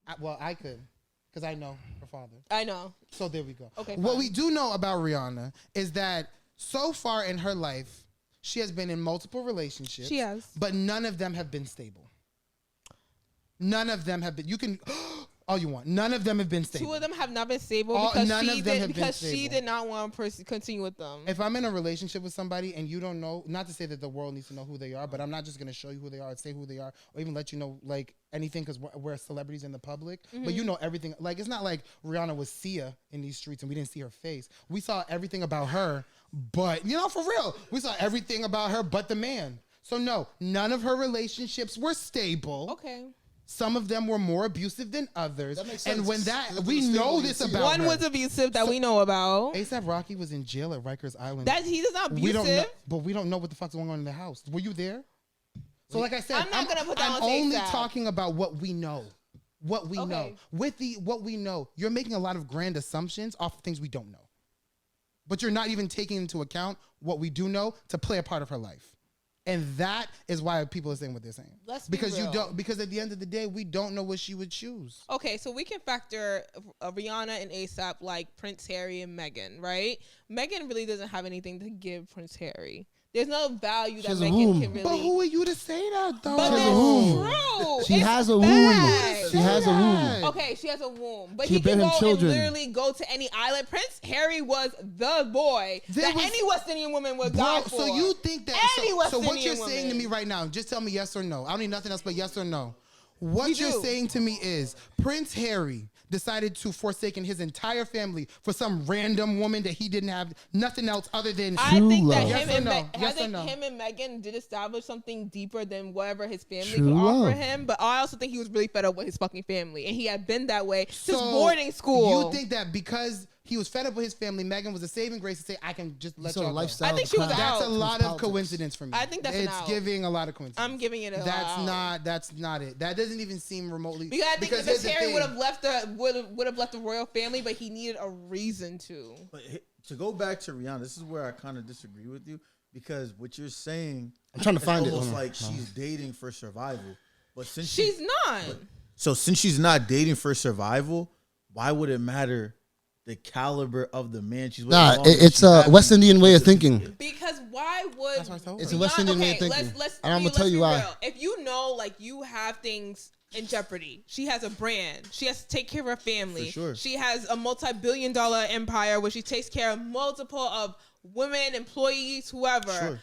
I could, because I know her father. I know. So there we go. Okay. What we do know about Rihanna is that so far in her life, she has been in multiple relationships. She has. But none of them have been stable. None of them have been. You can all you want. None of them have been stable. Two of them have not been stable because she did not want to continue with them. If I'm in a relationship with somebody and you don't know, not to say that the world needs to know who they are, but I'm not just going to show you who they are and say who they are or even let you know like anything because we're celebrities in the public. Mm-hmm. But you know everything. Like it's not like Rihanna was Sia in these streets and we didn't see her face. We saw everything about her, but you know, for real, we saw everything about her but the man. So no, none of her relationships were stable. Okay. Some of them were more abusive than others. That makes sense. And when we know this about one her. was abusive that we know about. A$AP Rocky was in jail at Rikers Island. That he is not abusive. We don't know, but we don't know what the fuck's going on in the house. Were you there? So like I said, I'm not gonna put that I'm on only A$AP. talking about what we know. What we know. With what we know, you're making a lot of grand assumptions off of things we don't know. But you're not even taking into account what we do know to play a part of her life. And that is why people are saying what they're saying. Let's be because real. because at the end of the day, we don't know what she would choose. Okay, so we can factor Rihanna and A$AP like Prince Harry and Meghan, right? Meghan really doesn't have anything to give Prince Harry. There's no value that Meghan can really. But who are you to say that though? But that's true. She has a womb. She has a womb. Okay, she has a womb, but She he can bear him go children. and literally go to any island. Prince Harry was the boy that any West Indian woman would die for. So you think that? So what you're woman. saying to me right now? Just tell me yes or no. I don't need nothing else but yes or no. What you're saying to me is Prince Harry decided to forsaken his entire family for some random woman that he didn't have nothing else other than I think that yes him yes and no? him and Meghan did establish something deeper than whatever his family True could love. offer him. But I also think he was really fed up with his fucking family, and he had been that way since boarding school. You think that because he was fed up with his family, Meghan was a saving grace to say, I can just let y'all go. I think she was out. That's a lot of coincidence for me. I think that's it's an out. giving a lot of coincidence. I'm giving it a That's not it. That doesn't even seem remotely. Because I think Prince Harry would have left the royal family, but he needed a reason to. But to go back to Rihanna, this is where I kind of disagree with you because what you're saying, I'm trying to find it. Almost like she's dating for survival, but since she's not. So since she's not dating for survival, why would it matter the caliber of the man she's with? Nah, it's a West Indian way of thinking. Because why would it's a West Indian way of thinking? And I'm gonna tell you why. Real. If you know, like you have things in jeopardy. She has a brand. She has to take care of her family. For sure. She has a multi-billion-dollar empire where she takes care of multiple of women, employees, whoever. Sure.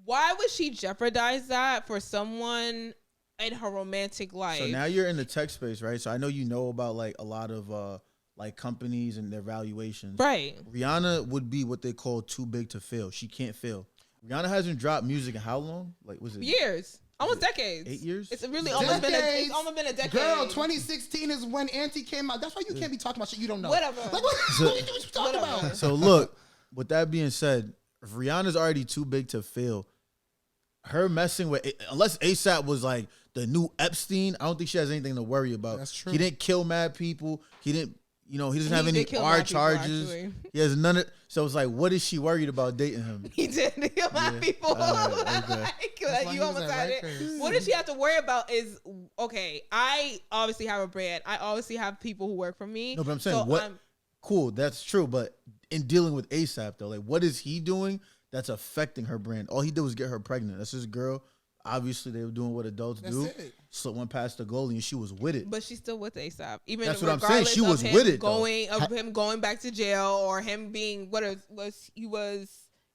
Why would she jeopardize that for someone in her romantic life? So now you're in the tech space, right? So I know you know about like a lot of like companies and their valuations. Right. Rihanna would be what they call too big to fail. She can't fail. Rihanna hasn't dropped music in how long? Like was it years? Almost decades. 8 years? It's really almost been a decade. Girl, 2016 is when Auntie came out. That's why you can't be talking about shit you don't know. Whatever. Like, what you talking about? So look, with that being said, if Rihanna's already too big to fail, her messing with unless A$AP was like the new Epstein, I don't think she has anything to worry about. That's true. He didn't kill mad people. He didn't. He doesn't have any kill R mad people, charges. actually. He has none of. So it's like, what is she worried about dating him? He did kill my people. Okay. You almost had it. What does she have to worry about is, okay, I obviously have a brand. I obviously have people who work for me. No, but I'm saying cool, that's true. But in dealing with A$AP though, like what is he doing that's affecting her brand? All he did was get her pregnant. That's his girl. Obviously, they were doing what adults do. So went past the goalie and she was with it. But she's still with A$AP. Even that's what I'm saying. She was with it. Him going back to jail or him being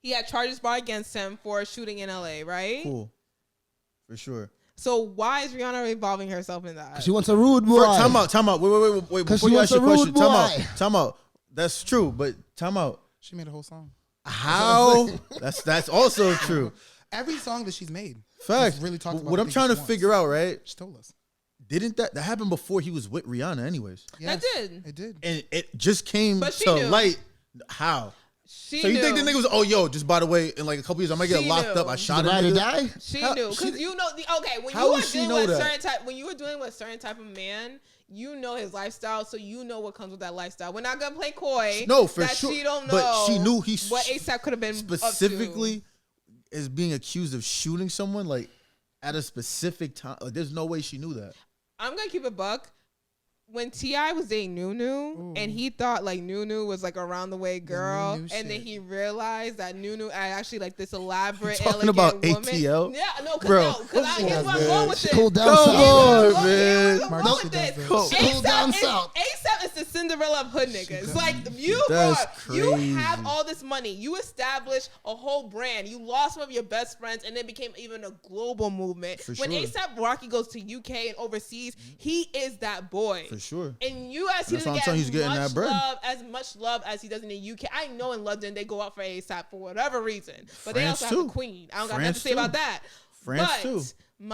he had charges brought against him for a shooting in LA, right? Cool, for sure. So why is Rihanna involving herself in that? She wants a rude boy. Time out. Wait. Before you ask your question, time out. That's true, but time out. She made a whole song. How? That's also true. Every song that she's made. Facts. Really talked about what I'm trying to figure out, right? She told us. Didn't that happen before he was with Rihanna anyways? Yes, that did. It did. And it just came to light. How? So you think the nigga was, just by the way, in like a couple years, I might get locked up. I shot him. To die? She knew. Because you know, when you were dealing with a certain type of man, you know his lifestyle, so you know what comes with that lifestyle. We're not going to play coy. No, for sure. She don't know. But she knew what A$AP could have been specifically is being accused of shooting someone like at a specific time. Like, there's no way she knew that. I'm gonna keep it buck. when T.I. was dating Nunu, and he thought like Nunu was like around the way girl, and then he realized that Nunu actually like this elaborate, talking elegant about woman. ATL? Yeah, no, because here's where I'm going with this. Cool down Come south. on, man. Cool down south. ASAP is the Cinderella of hood niggas. Like you have all this money. You established a whole brand. You lost one of your best friends, and it became even a global movement. When ASAP Rocky goes to UK and overseas, he is that boy. For sure. In US, he doesn't get as much love as he does in the UK. I know in London they go out for ASAP for whatever reason, but they also have a queen. I don't got nothing to say about that. France too.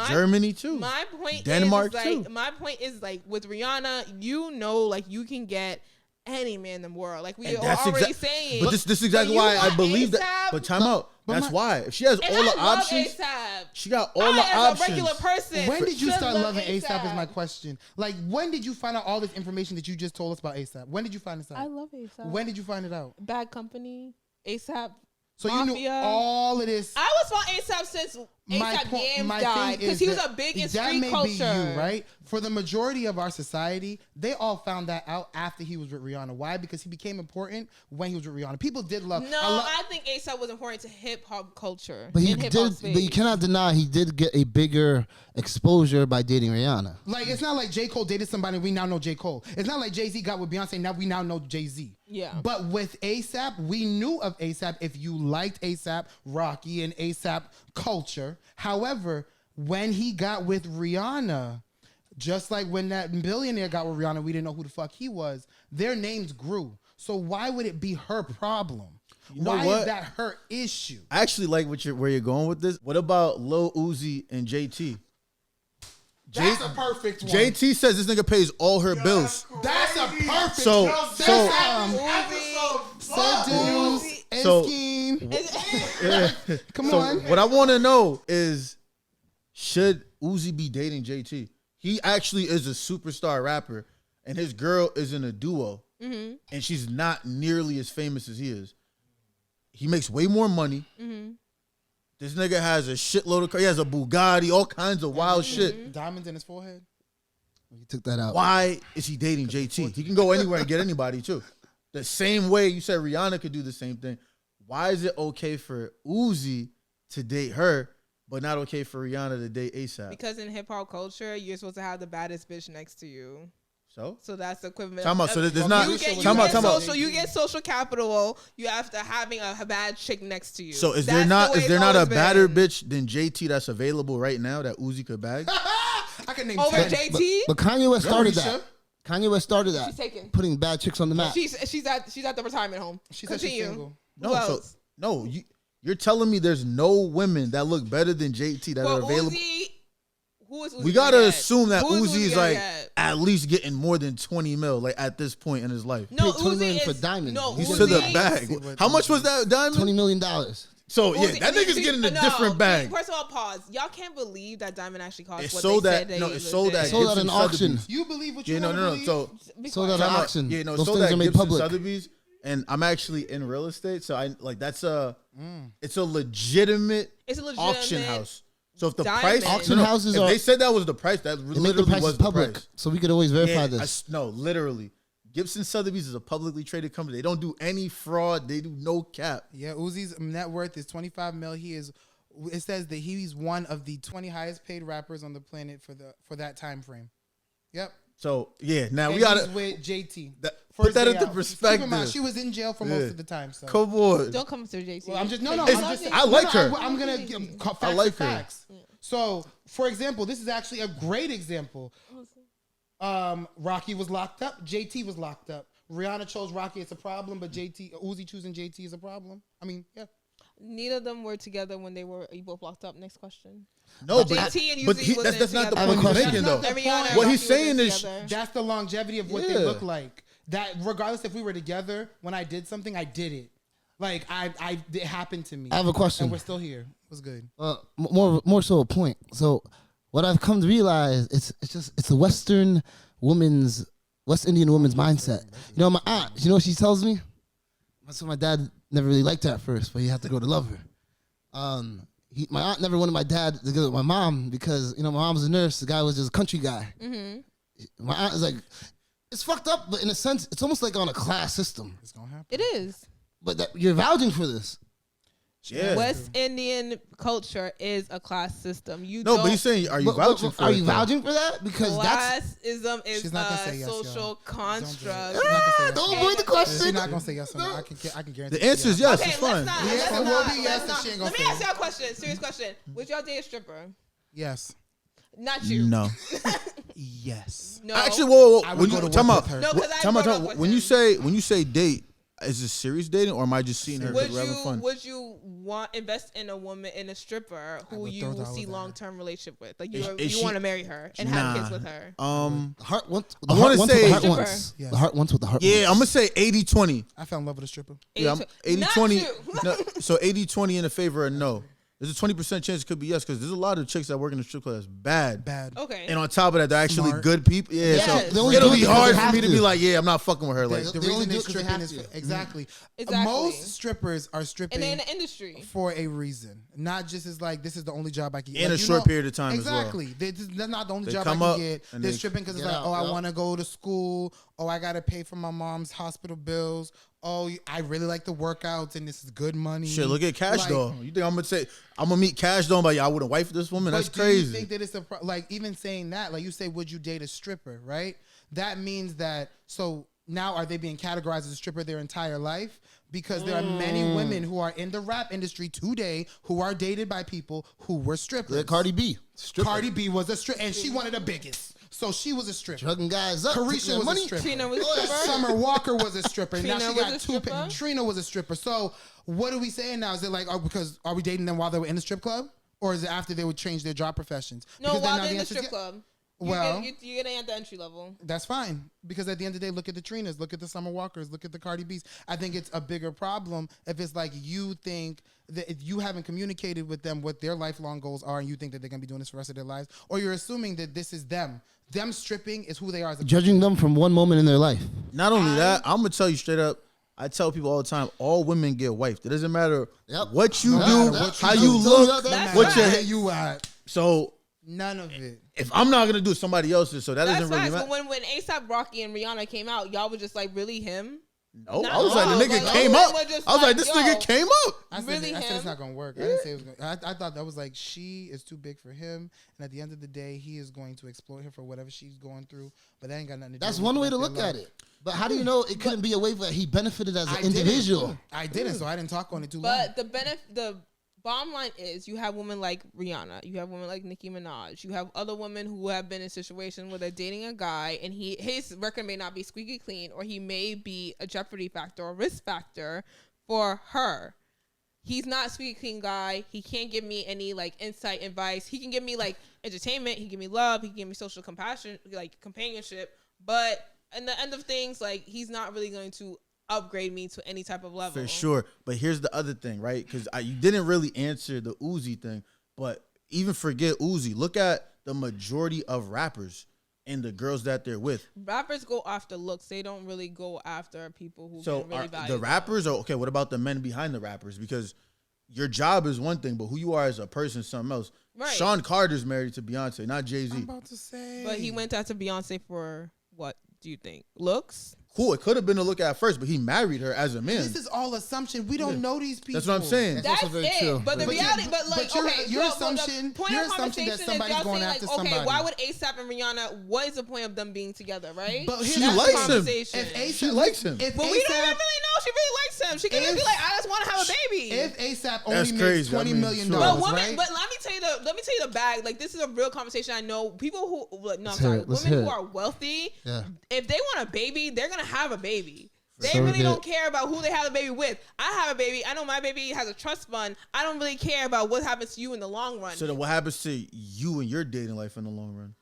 Germany too. My point Denmark is too. My point is like with Rihanna, like you can get any man in the world. Like we are already saying. But this is exactly why I believe that. But time out. That's why. If she has all the options, she got all the options. As a regular person, when did you start loving ASAP is my question. Like, when did you find out all this information that you just told us about ASAP? When did you find this out? I love ASAP. When did you find it out? Bad Company, ASAP. So Mafia. you knew all of this. I was on ASAP since ASAP Yams died because he was a big in street culture. That may be you, right? For the majority of our society, they all found that out after he was with Rihanna. Why? Because he became important when he was with Rihanna. People did love. No, I think ASAP was important to hip hop culture. But but you cannot deny he did get a bigger exposure by dating Rihanna. Like, it's not like J. Cole dated somebody and we now know J. Cole. It's not like Jay-Z got with Beyonce, now we now know Jay-Z. Yeah. But with ASAP, we knew of ASAP if you liked ASAP Rocky and ASAP culture. However, when he got with Rihanna, just like when that billionaire got with Rihanna, we didn't know who the fuck he was. Their names grew. So why would it be her problem? Why is that her issue? I actually like where you're going with this. What about Lil Uzi and JT? That's a perfect one. JT says this nigga pays all her bills. That's a perfect So come on. What I want to know is, should Uzi be dating JT? He actually is a superstar rapper, and his girl is in a duo, and she's not nearly as famous as he is. He makes way more money. This nigga has a shitload of. He has a Bugatti, all kinds of wild shit. Diamonds in his forehead. You took that out. Why is he dating JT? He can go anywhere and get anybody too. The same way you said Rihanna could do the same thing. Why is it okay for Uzi to date her, but not okay for Rihanna to date ASAP? Because in hip hop culture, you're supposed to have the baddest bitch next to you. So that's the equivalent. Time out. So there's not. You get social capital. You have to having a bad chick next to you. So is there not a badder bitch than JT that's available right now that Uzi could bag? I can name over 10. JT. But Kanye West started that. Kanye West started that. She's taken. Putting bad chicks on the map. She's at the retirement home. Continue. You're telling me there's no women that look better than JT that are available? Who is Uzi? We gotta assume that Uzi's like at least getting more than 20 mil, like at this point in his life. No, 20 Uzi million is for diamond. No, he's to the bag. How much was that diamond? $20 million. So yeah, that nigga's getting a different bag. First of all, pause. Y'all can't believe that diamond actually cost what sold they at, said. No, it sold at an auction. You believe what you want to believe? So sold at an auction. Yeah, no, those sold things at are made Gibson public. Sotheby's, and I'm actually in real estate, so I like it's a legitimate auction house. So if the price auction houses if they said that was the price, that literally was the price. So we could always verify this. No, literally. Gibson Sotheby's is a publicly traded company. They don't do any fraud. They do no cap. Yeah, Uzi's net worth is 25 mil. It says that he's one of the 20 highest paid rappers on the planet for that time frame. Yep. So yeah, now we gotta with JT. Put that into perspective. Keep in mind, she was in jail for most of the time. So come on, don't come through JT. Well, I'm just I like her. I'm gonna give facts. I like facts. Her. So, for example, this is actually a great example. Rocky was locked up. JT was locked up. Rihanna chose Rocky. It's a problem, but Uzi choosing JT is a problem. I mean, yeah. Neither of them were together when they were both locked up. Next question. No, but JT and Uzi that's not the point he's making, though. What he's saying is that's the longevity of what they look like. That regardless if we were together, when I did something, I did it. Like it happened to me. I have a question. And we're still here. It was good. More so a point. So what I've come to realize it's a West Indian woman's mindset. You know, my aunt, you know what she tells me? So my dad never really liked her at first, but he had to go to love her. My aunt never wanted my dad to go with my mom because, you know, my mom was a nurse. The guy was just a country guy. My aunt is like, It's fucked up, but in a sense, it's almost like on a class system. It's gonna happen. It is. But you're vouching for this. Yeah. West Indian culture is a class system. But he's saying, are you vouching for it? Are you vouching for that? Because classism is She's not gonna say yes, social construct. Don't avoid the question. She's not gonna say yes or no. I can guarantee. The answer is yes. Okay, It's fine. It will be yes, and she ain't gonna Let me say ask y'all a question. Serious question. Would y'all date a stripper? yes. Not you. No. Yes. No. Actually, whoa. I When would you go to time work out, with her. No, 'cause I time brought up out. with When him. you say date, is it serious dating or am I just seeing her because we're having fun? Would you invest in a woman, in a stripper who would you throw will dollars see at her. long-term relationship with? Like Is you she- want to marry her and have kids with her. The heart wants. I wanna say- the heart Stripper. wants. Yes. The heart wants what the heart Yeah, wants. I'm gonna say 80-20. I fell in love with a stripper. Yeah, 80-20. Not 80-20. you. No, so 80-20 in the favor of no. There's a 20% chance it could be yes because there's a lot of chicks that work in the strip club that's bad. Okay. And on top of that, they're actually Smart. good people. Yeah, Yes. They only so it'll do it be because hard they for have me to to. be like, yeah, I'm not fucking with her. Like, The they reason only they do it 'cause they stripping have is to. exactly. Exactly. Most strippers are and stripping they're in the industry. for a reason, not just as like this is the only job I can get. In Like, a short period of time as well. Exactly. That's not the only They job I come can up get. and They're they stripping because it's get like, out, I yeah. want to go to school. Oh, I got to pay for my mom's hospital bills. Oh, I really like the workouts and this is good money. shit, look at Cash Like, Doll. You think I'm gonna say I'm gonna meet Cash Doll? But yeah, I wouldn't wife this woman. That's But do crazy. you think that it's like even saying that, like you say, would you date a stripper, right? That means that, so now are they being categorized as a stripper their entire life? Because there are many women who are in the rap industry today who are dated by people who were strippers. Yeah, Cardi B. Stripper. Cardi B was a stripper, and she wanted the biggest. So she was a stripper. Drugging guys up. Carisha taking their was money. a stripper. Trina was a stripper. Summer Walker was a stripper. Now Trina she was got a two. stripper? Trina was a stripper. So what are we saying now? Is it like, because are we dating them while they were in the strip club, or is it after they would change their job professions? No, Because then while now they're in the answer is strip club. Well- you're getting at the entry level. That's fine, because at the end of the day, look at the Trinas, look at the Summer Walkers, look at the Cardi B's. I think it's a bigger problem if it's like you think that if you haven't communicated with them what their lifelong goals are, and you think that they're gonna be doing this for the rest of their lives, or you're assuming that this is them. Them stripping is who they are as a Judging them from one moment in their life. Not only that, I'm gonna tell you straight up. I tell people all the time, all women get wifed. It doesn't matter Yep. what you No do, matter what how you you do. look, That's what your right. you at. So None of it. if I'm not gonna do it, somebody else's, so that That's doesn't really facts. matter. But when A$AP Rocky and Rihanna came out, y'all were just like, really him? No, Not I was like, all, the nigga but came like, up. we're just I was like, like, this yo. nigga came up. I said, Really I said him? it's not gonna work. I didn't say it was gonna. I thought that was like, she is too big for him, and at the end of the day, he is going to exploit her for whatever she's going through. But that ain't got nothing to do. That's with one way what to they look love. at it. But how do you know it couldn't be a way that he benefited as I an individual? I didn't, so I didn't talk on it too long. But the bottom line is you have women like Rihanna, you have women like Nicki Minaj, you have other women who have been in situations where they're dating a guy and his record may not be squeaky clean, or he may be a jeopardy factor or risk factor for her. He's not a squeaky clean guy. He can't give me any like insight, advice. He can give me like entertainment. He can give me love. He can give me social compassion, like companionship. But in the end of things, like he's not really going to upgrade me to any type of level. For sure. But here's the other thing, right? Because you didn't really answer the Uzi thing. But even forget Uzi. Look at the majority of rappers and the girls that they're with. Rappers go after looks. They don't really go after people who So can really are value the them. rappers are okay. What about the men behind the rappers? Because your job is one thing, but who you are as a person is something else. Right. Sean Carter's married to Beyonce, not Jay-Z. I'm about to say, But he went out to Beyonce for what do you think? Looks? Cool. It could have been a look at first, but he married her as a man. This is all assumption. We don't know these people. That's what I'm saying. That's also very it. true. But the But reality, you- but like, but your- okay, your the assumption- point your of assumption that conversation is somebody's y'all going saying after like, okay, somebody. why would A$AP and Rihanna? What is the point of them being together, right? But She here's the likes him. conversation. If A$AP, She likes him. If But we don't even A$AP really know she really likes him. She could just be If- like, I just want to have a baby. If ASAP only That's makes crazy. $20 I mean, million, sure. But right? women, but let me tell you the bag. Like this is a real conversation. I know people who no, I'm Let's sorry, hear it. Let's women hear who it. are wealthy. Yeah. If they want a baby, they're gonna have a baby. They So really good. don't care about who they have a baby with. I have a baby. I know my baby has a trust fund. I don't really care about what happens to you in the long run. So then what happens to you and your dating life in the long run?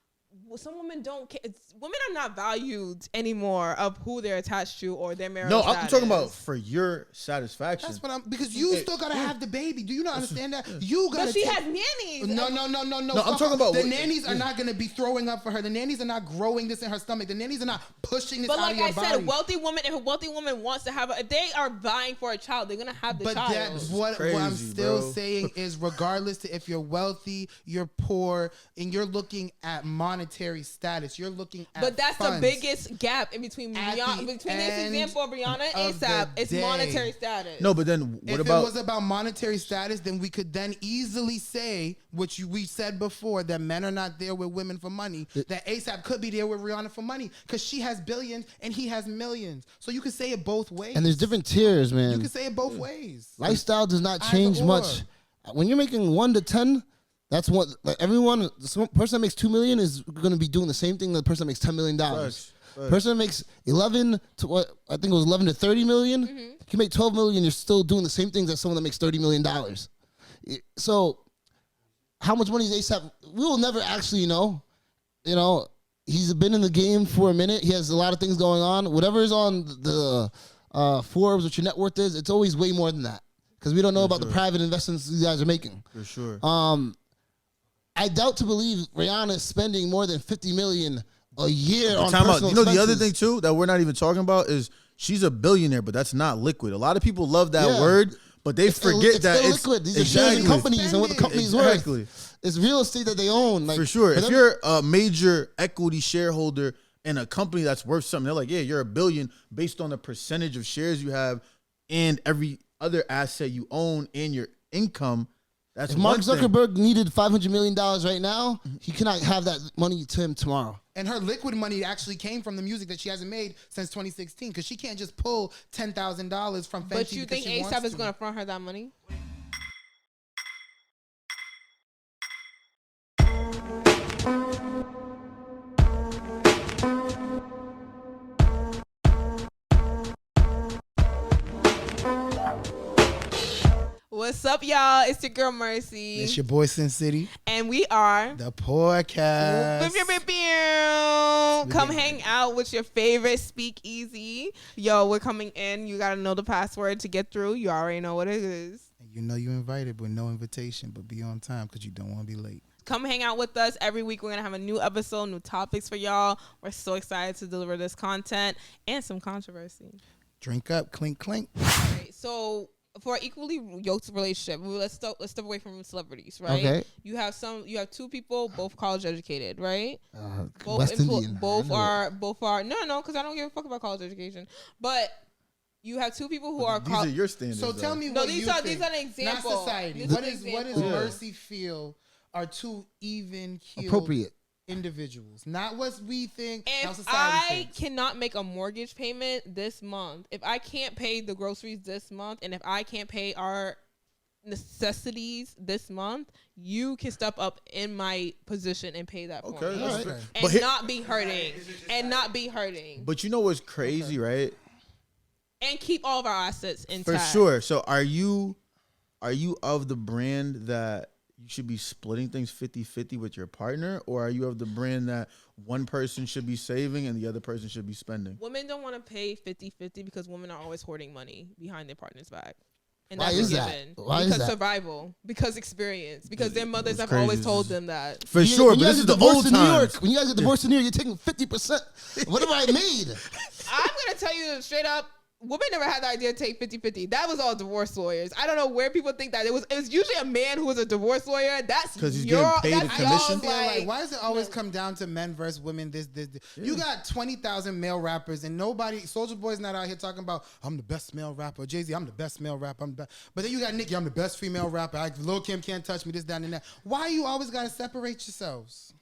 Some women don't care. Women are not valued anymore of who they're attached to or their marriage. No, I'm talking about for your satisfaction. That's what I'm, because you still gotta have the baby. Do you not understand that? You gotta. But she take- has nannies. No. I'm Fuck talking off. about the what- nannies are not gonna be throwing up for her. The nannies are not growing this in her stomach. The nannies are not pushing this But out like of your I body. said, if a wealthy woman wants to have if they are vying for a child, they're gonna have the But child. that's what I'm crazy, still saying bro. is, regardless to if you're wealthy, you're poor, and you're looking at monetary monetary status. You're looking at But that's funds. the biggest gap in between this example of Rihanna and ASAP. It's monetary status. No, but then what if about? it was about monetary status, then we could then easily say, which we said before, that men are not there with women for money. That ASAP could be there with Rihanna for money because she has billions and he has millions. So you could say it both ways. And there's different tiers, man. You can say it both ways. Lifestyle does not change much. When you're making 1 to 10, that's what everyone. The person that makes $2 million is going to be doing the same thing that the person that makes $10 million. Person that makes 11 to what I think it was 11 to 30 million. If you make 12 million, you're still doing the same things as someone that makes $30 million. So, how much money is ASAP? We will never actually know. You know, he's been in the game for a minute. He has a lot of things going on. Whatever is on the Forbes, what your net worth is, it's always way more than that. Because we don't know about the private investments these guys are making. For sure. I doubt to believe Rihanna is spending more than $50 million a year on personal personal expenses. The other expenses. thing too that we're not even talking about is she's a billionaire, but that's not liquid. A lot of people love that word, but they forget that it's liquid. These are shares in companies and what the company's worth. It's real estate that they own. Like, for sure. If you're a major equity shareholder in a company that's worth something, they're like, yeah, you're $1 billion based on the percentage of shares you have and every other asset you own and your income. That's if Mark Zuckerberg needed $500 million right now, he cannot have that money to him tomorrow. And her liquid money actually came from the music that she hasn't made since 2016 because she can't just pull $10,000 from Fenty. But you think ASAP is going to front her that money? What's up, y'all? It's your girl Mercy. It's your boy Sin City. And we are the PourCast. Come hang out with your favorite speakeasy. Yo, we're coming in. You gotta know the password to get through. You already know what it is. And you know you invited with no invitation, but be on time because you don't want to be late. Come hang out with us. Every week we're going to have a new episode, new topics for y'all. We're so excited to deliver this content and some controversy. Drink up, clink, clink. All right, so for an equally yoked relationship, let's step away from celebrities, right? Okay. You have two people, both college educated, right? West Indian. Both are no, because I don't give a fuck about college education. But you have two people who are these are your standards. So tell me these are an example. Not society. What does Mercy feel are two even keeled appropriate individuals, not what we think. If I cannot make a mortgage payment this month, if I can't pay the groceries this month, and if I can't pay our necessities this month, you can step up in my position and pay that for me. Right. And not be hurting. But you know what's crazy, right? And keep all of our assets intact. For sure. So are you of the brand that you should be splitting things 50-50 with your partner, or are you of the brand that one person should be saving and the other person should be spending? Women don't want to pay 50-50 because women are always hoarding money behind their partner's back. And why that's is a that? given. Why because is that? Survival, because experience, because their mothers have crazy. always told them that. For sure, but this is the old times. When you guys get divorced in New York, you're taking 50%. What have I made? I'm going to tell you straight up, women never had the idea to take 50-50. That was all divorce lawyers. I don't know where people think that. It was usually a man who was a divorce lawyer. That's because he's getting paid a commission. Like, why does it always come down to men versus women? This. Yeah. You got 20,000 male rappers and nobody. Soulja Boy's not out here talking about I'm the best male rapper. Jay-Z, I'm the best male rapper. I'm the best. But then you got Nicki, I'm the best female rapper. Lil' Kim can't touch me. This, that, and that. Why you always got to separate yourselves?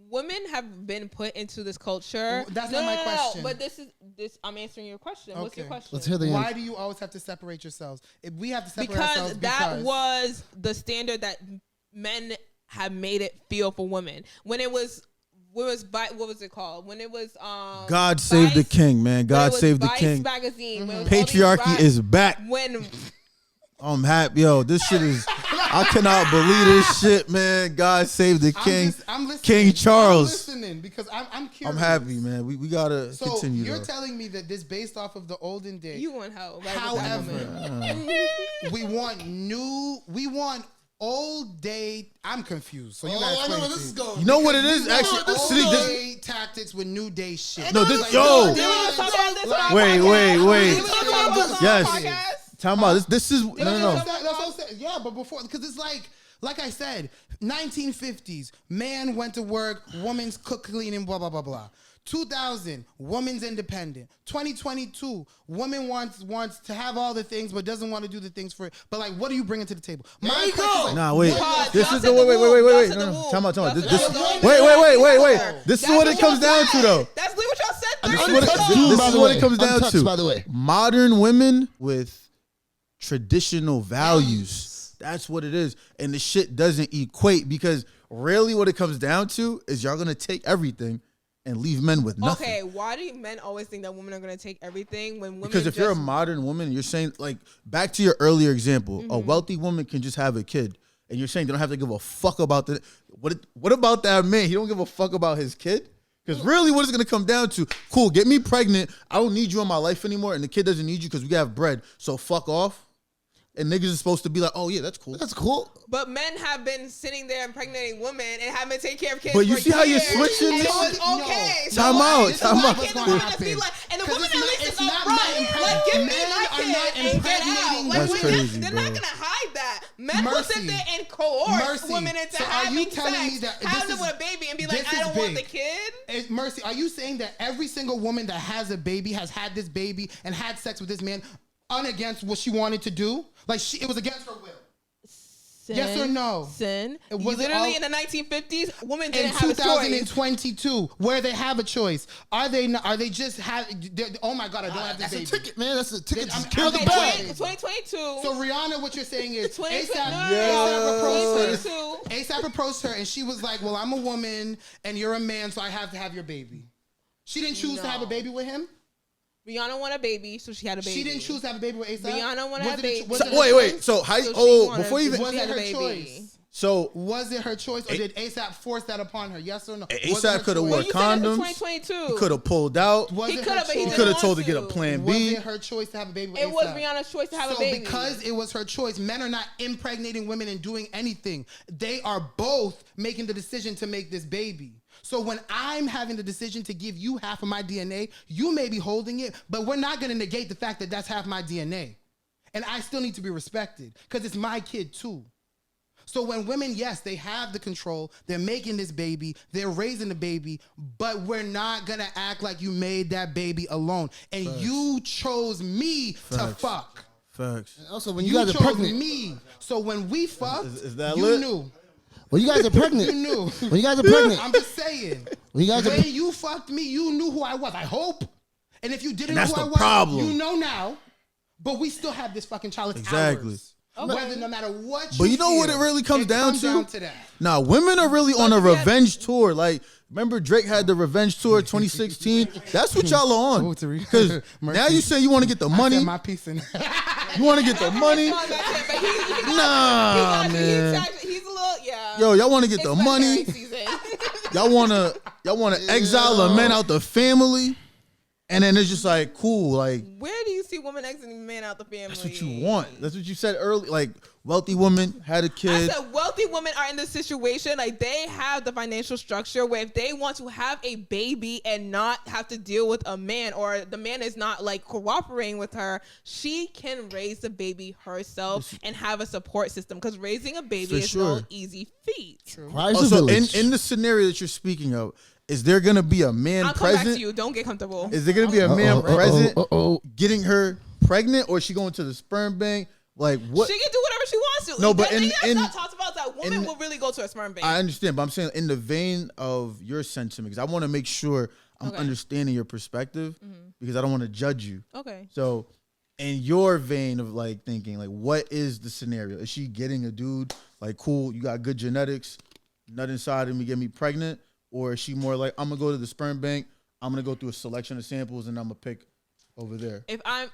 Women have been put into this culture. That's not my question. But this. I'm answering your question. Okay. What's your question? Let's hear the Why do you always have to separate yourselves? If we have to separate ourselves that was the standard that men have made it feel for women. When it was, what was it called? When it was God Save the King, man. God Save the King. Magazine. Patriarchy is back. When I'm happy, yo. This shit is. I cannot believe this shit, man. God Save the King. I'm listening. King Charles. I'm listening because I'm curious. I'm happy, man. We gotta continue. So you're telling me that this based off of the olden days. You want help. Right? However, we want old day. I'm confused. So you guys I know where this is going. You know what it is? Actually, old day tactics with new day shit. No, this Wait. Yes. Time out. This is no. That's what I'm saying. Yeah, but before, because it's like I said, 1950s, man went to work, woman's cook, cleaning, blah, blah, blah, blah. 2000, woman's independent. 2022, woman wants to have all the things but doesn't want to do the things for it. But like, what are you bringing to the table? Wait. What, this is the wait. No. Time out. Wait. This is what it comes down to, though. That's literally what y'all said. This is what it comes down to. By the way, modern women with traditional values. That's what it is, and the shit doesn't equate because really, what it comes down to is y'all gonna take everything and leave men with nothing. Okay, why do men always think that women are going to take everything when women? Because if you're a modern woman, you're saying, like, back to your earlier example, a wealthy woman can just have a kid, and you're saying they don't have to give a fuck about the what about that man? He don't give a fuck about his kid? Because really, what it's going to come down to, cool, get me pregnant, I don't need you in my life anymore, and the kid doesn't need you because we have bread, so fuck off. And niggas is supposed to be like, oh yeah, that's cool. That's cool. But men have been sitting there impregnating women and haven't been taking care of kids. But you for see how you're years, switching? And it's okay. Time out. And the woman at least is upfront. Like, give me my kid and get out. Like, That's crazy, they're bro. not gonna hide that. Men will sit there and coerce women into having sex, have them with a baby, and be like, I don't want the kid. Mercy, are you saying that every single woman that has a baby has had this baby and had sex with this man unagainst what she wanted to do? Like, it was against her will. Sin, yes or no? Sin. It was literally in the 1950s, women didn't in have a choice. 2022, where they have a choice, are they not? Are they just have? Oh my God, I don't have this baby. That's a ticket, man. That's a ticket. I'm Kill the okay, bag. 2022. So Rihanna, what you're saying is ASAP approached her, and she was like, "Well, I'm a woman, and you're a man, so I have to have your baby." She didn't choose to have a baby with him. Rihanna wanted a baby, so she had a baby. She didn't choose to have a baby with ASAP. Rihanna wanted a baby. Wait. So how? Before you even was it her choice? So was it her choice, or did ASAP force that upon her? Yes or no? ASAP could have wore condoms. 2022. He could have pulled out. He could have. He could have told to get a plan B. Was it her choice to have a baby with ASAP? It was Rihanna's choice to have a baby. Because it was her choice, men are not impregnating women and doing anything. They are both making the decision to make this baby. So when I'm having the decision to give you half of my DNA, you may be holding it, but we're not going to negate the fact that that's half my DNA. And I still need to be respected because it's my kid too. So when women, yes, they have the control, they're making this baby, they're raising the baby, but we're not going to act like you made that baby alone. And you chose me to fuck. Facts. And also, when you guys are pregnant, me. So when we fucked, is that you lit? knew. When you guys are pregnant, You knew. When you guys are pregnant, I'm just saying. When you fucked me, you knew who I was. I hope. And if you didn't know that's who I the was, problem. you know now. But we still have this fucking child. It's Exactly. ours. Whether no matter what. But you know what it really comes down to? That. Nah, women are really on a revenge tour. Like, remember Drake had the revenge tour 2016? That's what y'all are on. Because now you say you want to get the money. My piece in. You want to get the money? Nah, man. He's a little, yeah. Yo, y'all want to get the money? Y'all want to exile a man out the family? And then it's just like, cool, like. Where do you see women exiting men out the family? That's what you want. That's what you said earlier. Like, wealthy woman had a kid. I said wealthy women are in this situation. Like, they have the financial structure where if they want to have a baby and not have to deal with a man, or the man is not like cooperating with her, she can raise the baby herself and have a support system. Because raising a baby is no easy feat. so in the scenario that you're speaking of, is there gonna be a man I'll present? come back to you. Don't get comfortable. Is there gonna be a man present getting her pregnant, or is she going to the sperm bank? Like, what? She can do whatever she wants to. No, but that's not talked about. That woman will really go to a sperm bank. I understand, but I'm saying in the vein of your sentiment, because I want to make sure I'm understanding your perspective, because I don't want to judge you. Okay. So, in your vein of like thinking, like, what is the scenario? Is she getting a dude like, cool, you got good genetics, nut inside of me, get me pregnant? Or is she more like, I'm gonna go to the sperm bank, I'm gonna go through a selection of samples, and I'm gonna pick over there? If I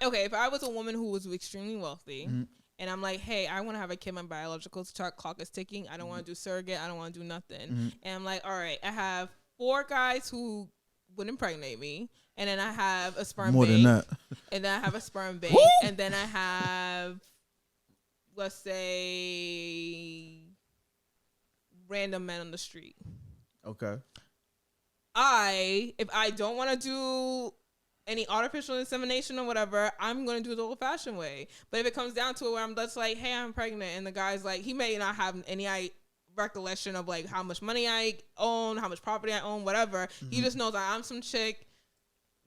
was a woman who was extremely wealthy, and I'm like, hey, I want to have a kid, my biological clock is ticking, I don't want to do surrogate, I don't want to do nothing, and I'm like, all right, I have 4 guys who would impregnate me, and then I have a sperm more bank, than that, and then I have a sperm bank, and then I have, let's say, random men on the street. Okay. If I don't want to do any artificial insemination or whatever, I'm going to do it the old-fashioned way. But if it comes down to it where I'm just like, hey, I'm pregnant, and the guy's like, he may not have any recollection of like how much money I own, how much property I own, whatever. He just knows I'm some chick.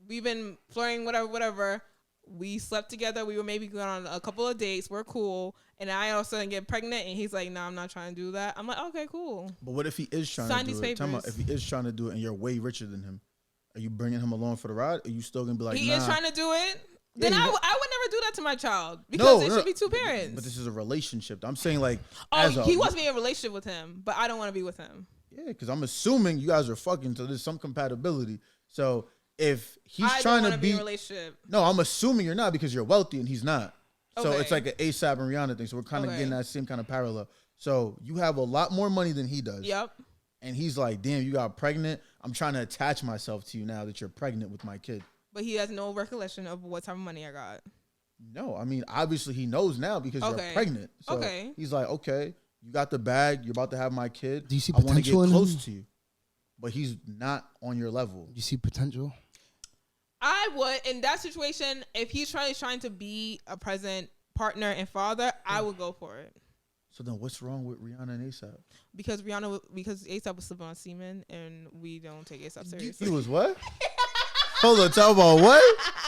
We've been flirting, whatever. We slept together. We were maybe going on a couple of dates. We're cool. And I all of a sudden get pregnant, and he's like, "No, I'm not trying to do that." I'm like, "Okay, cool." But what if he is trying Sign to do these it? Tell me, if he is trying to do it, and you're way richer than him, are you bringing him along for the ride? Or are you still gonna be like, he nah, is trying to do it? Then I would never do that to my child because No, it no, should be two parents. But this is a relationship. I'm saying like, he wants me in a relationship with him, but I don't want to be with him. Yeah, because I'm assuming you guys are fucking, so there's some compatibility. So if he's I trying don't to be in a relationship. No, I'm assuming you're not because you're wealthy and he's not. So Okay. it's like an ASAP and Rihanna thing. So we're kind of getting that same kind of parallel. So you have a lot more money than he does. Yep. And he's like, damn, you got pregnant. I'm trying to attach myself to you now that you're pregnant with my kid. But he has no recollection of what type of money I got. No, I mean, obviously he knows now because you're pregnant. So he's like, okay, you got the bag. You're about to have my kid. Do you see I want to get potential in close him? to you. But he's not on your level. Do you see potential? I would, in that situation, if he's trying to be a present partner and father, I would go for it. So then what's wrong with Rihanna and ASAP? Because ASAP was slipping on semen, and we don't take ASAP seriously. He was what? Hold on, talk about what?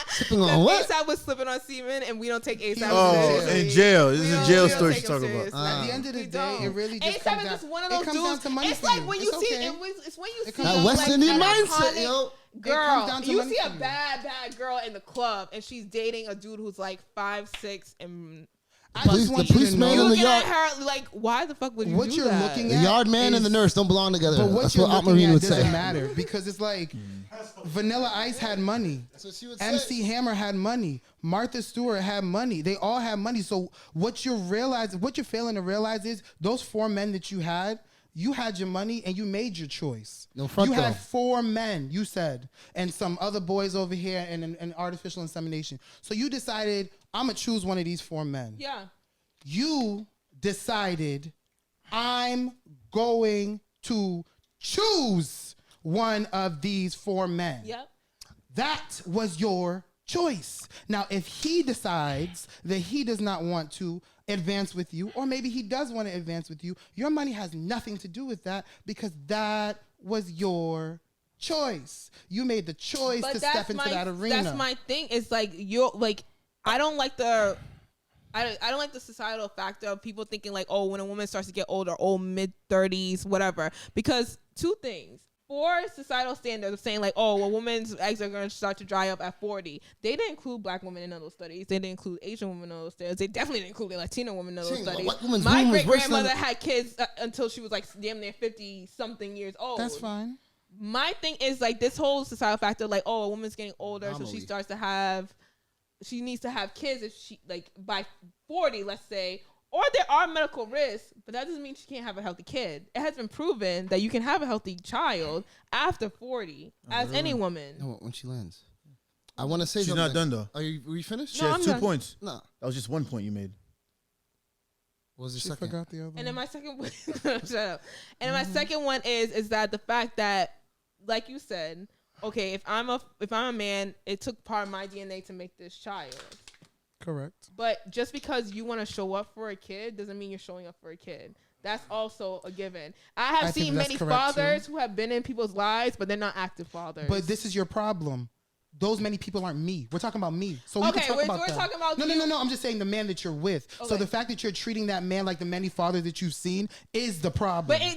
Slipping on what? ASAP was slipping on semen, and we don't take ASAP seriously. In jail. This is a jail story she's she's talking about. At the end of the day, it really just ASAP comes is down. just one of those It comes dudes. down to money It's for like you. when you see okay. it's when you see That West like Indian an mindset, iconic yo. girl. You money see a for you. bad girl in the club, and she's dating a dude who's like 5'6" and. I just want the you to policeman know. in the Looking at yard. her like, why the fuck would you What do you're that? looking The at yard man and the is- nurse don't belong together. But what That's you're what Aunt looking Marine at would doesn't say. matter because it's like Vanilla Ice had money. That's what she would MC Hammer had money. Martha Stewart had money. They all had money. So what you're failing to realize is those 4 men that you had your money and you made your choice. No front You had though. 4 men, you said, and some other boys over here and artificial insemination. So you decided, I'm going to choose one of these 4 men. Yeah. You decided, I'm going to choose one of these 4 men. Yep. That was your choice. Now, if he decides that he does not want to advance with you, or maybe he does want to advance with you, your money has nothing to do with that because that was your choice. You made the choice to step into that arena. That's my thing. It's like I don't like the societal factor of people thinking like, oh, when a woman starts to get older, mid-30s, whatever. Because 2 things. For societal standards of saying like, oh, a woman's eggs are going to start to dry up at 40. They didn't include black women in those studies. They didn't include Asian women in those studies. They definitely didn't include Latino women in those studies. My great-grandmother had kids until she was like damn near 50-something years old. That's fine. My thing is like this whole societal factor, like, oh, a woman's getting older, so she needs to have kids if she like by 40, let's say, or there are medical risks, but that doesn't mean she can't have a healthy kid. It has been proven that you can have a healthy child after 40, as any woman. No, when she lands. I want to say She's something. not done though. Were you finished? She has 2 points. No. That was just 1 point you made. What was the She second? forgot the other And then one. my second one, shut up. And then my second one is that the fact that, like you said, okay, if I'm a man, it took part of my DNA to make this child. Correct. But just because you want to show up for a kid doesn't mean you're showing up for a kid. That's also a given. I have think seen that's many correct, fathers who have been in people's lives, but they're not active fathers. But this is your problem. Those many people aren't me. We're talking about me. So we Okay, can talk we're about them. talking about No. you. I'm just saying the man that you're with. So Okay. the fact that you're treating that man like the many fathers that you've seen is the problem. But I'm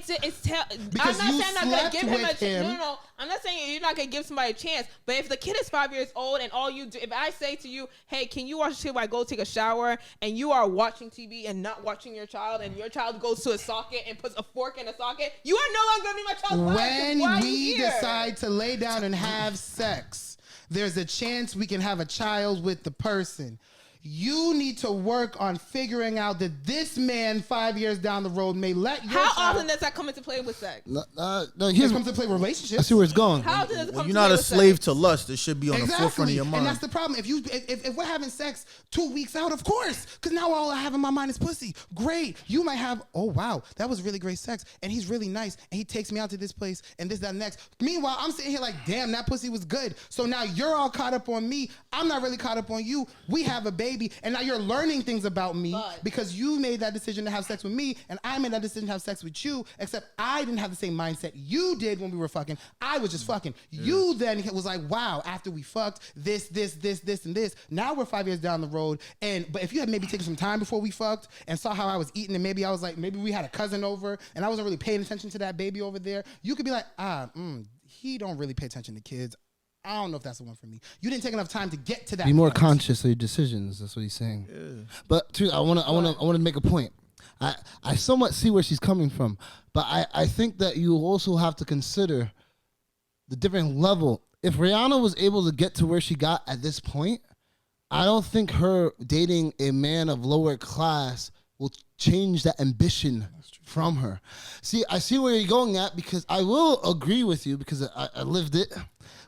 Because not you saying I'm not gonna slept give him a with chance. him. No. I'm not saying you're not gonna give somebody a chance. But if the kid is 5 years old and all you do, if I say to you, hey, can you watch the kid while I go take a shower, and you are watching TV and not watching your child, and your child goes to a socket and puts a fork in a socket, you are no longer gonna be my child's father. when Why are you we here? decide to lay down and have sex, there's a chance we can have a child with the person. You need to work on figuring out that this man 5 years down the road may let your How child. often does that come into play with sex? No, It here's comes to play I relationships. see where it's going. How often does it come When to you're play not a with slave sex? to lust, it should be on the forefront of your mind. And that's the problem. If we're having sex 2 weeks out, of course, because now all I have in my mind is pussy. Great. You might have, oh wow, that was really great sex, and he's really nice, and he takes me out to this place and this, that, and next. Meanwhile, I'm sitting here like, damn, that pussy was good. So now you're all caught up on me. I'm not really caught up on you. We have a baby. baby, and now you're learning things about me because you made that decision to have sex with me, and I made that decision to have sex with you, except I didn't have the same mindset you did when we were fucking. I was just fucking. You then was like, wow, after we fucked, this, and this. Now we're 5 years down the road, but if you had maybe taken some time before we fucked and saw how I was eating, and maybe I was like, maybe we had a cousin over, and I wasn't really paying attention to that baby over there, you could be like, he don't really pay attention to kids. I don't know if that's the one for me. You didn't take enough time to get to that. Be more conscious of your decisions. That's what he's saying. Yeah. But I want to make a point. I somewhat see where she's coming from, but I think that you also have to consider the different level. If Rihanna was able to get to where she got at this point, I don't think her dating a man of lower class will change that ambition from her. See, I see where you're going at, because I will agree with you, because I lived it,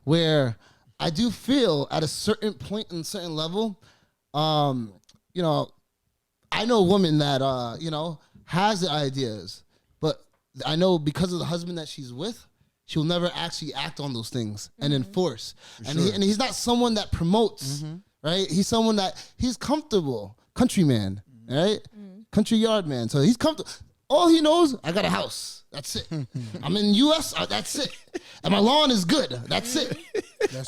where I do feel at a certain point and certain level, you know, I know a woman that, has the ideas, but I know because of the husband that she's with, she will never actually act on those things and enforce. And he's not someone that promotes, right? He's someone that he's comfortable, countryman, right? Country yard man. So he's comfortable. All he knows, I got a house. That's it. I'm in the U.S. That's it. And my lawn is good. That's it.